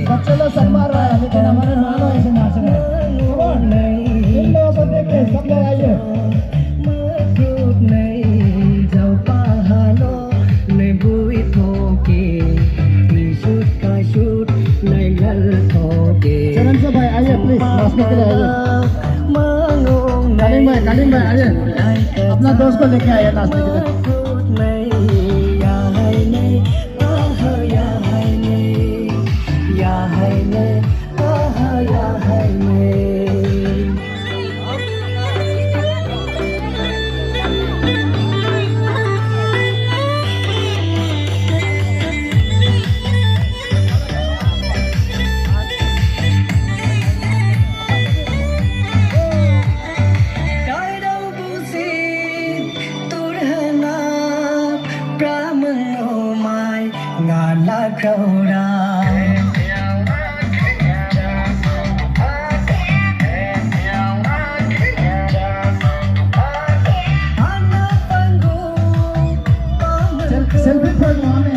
S2: बच्चे लोग सब मार रहे हैं लेकिन हमारे माँ लोग ऐसे नाच रहे हैं। इन लोगों को देख के सब लोग आइए। चरण से भाई आइए प्लीज, नाचने के लिए आइए। कालिंग भाई आइए, अपना दोस्त को लेके आइए नाचने के लिए। सेल्फी पर वहाँ में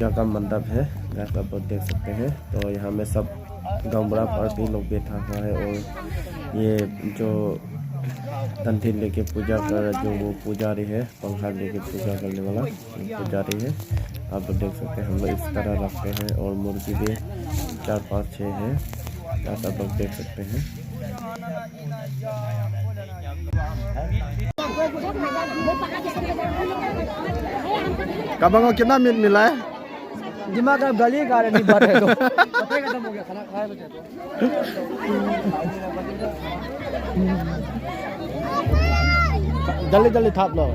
S2: यहाँ का मंडप है, यहाँ का बहुत देख सकते हैं। तो यहाँ में सब गमरा पार्टी लोग बैठा हुआ है और ये जो डंडी लेके पूजा कर जो वो पुजारी है, पंखा लेके पूजा करने वाला पुजारी है। आप लोग देख सकते हैं हम लोग इस तरह रखते हैं और मूर्ति भी 4, 5, 6 है, आप लोग देख सकते हैं। कबांग को कितना मिनट मिला है?
S4: दिमाग का गली का रही बात है तो खत्म हो गया, खाना खाया बचे तो
S1: जल्दी जल्दी थाप लो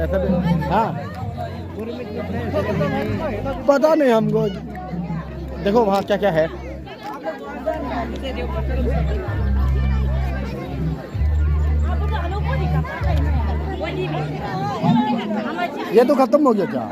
S1: ऐसा भी। हाँ पता नहीं हमको। देखो वहाँ क्या क्या है। ये तो खत्म हो गया क्या?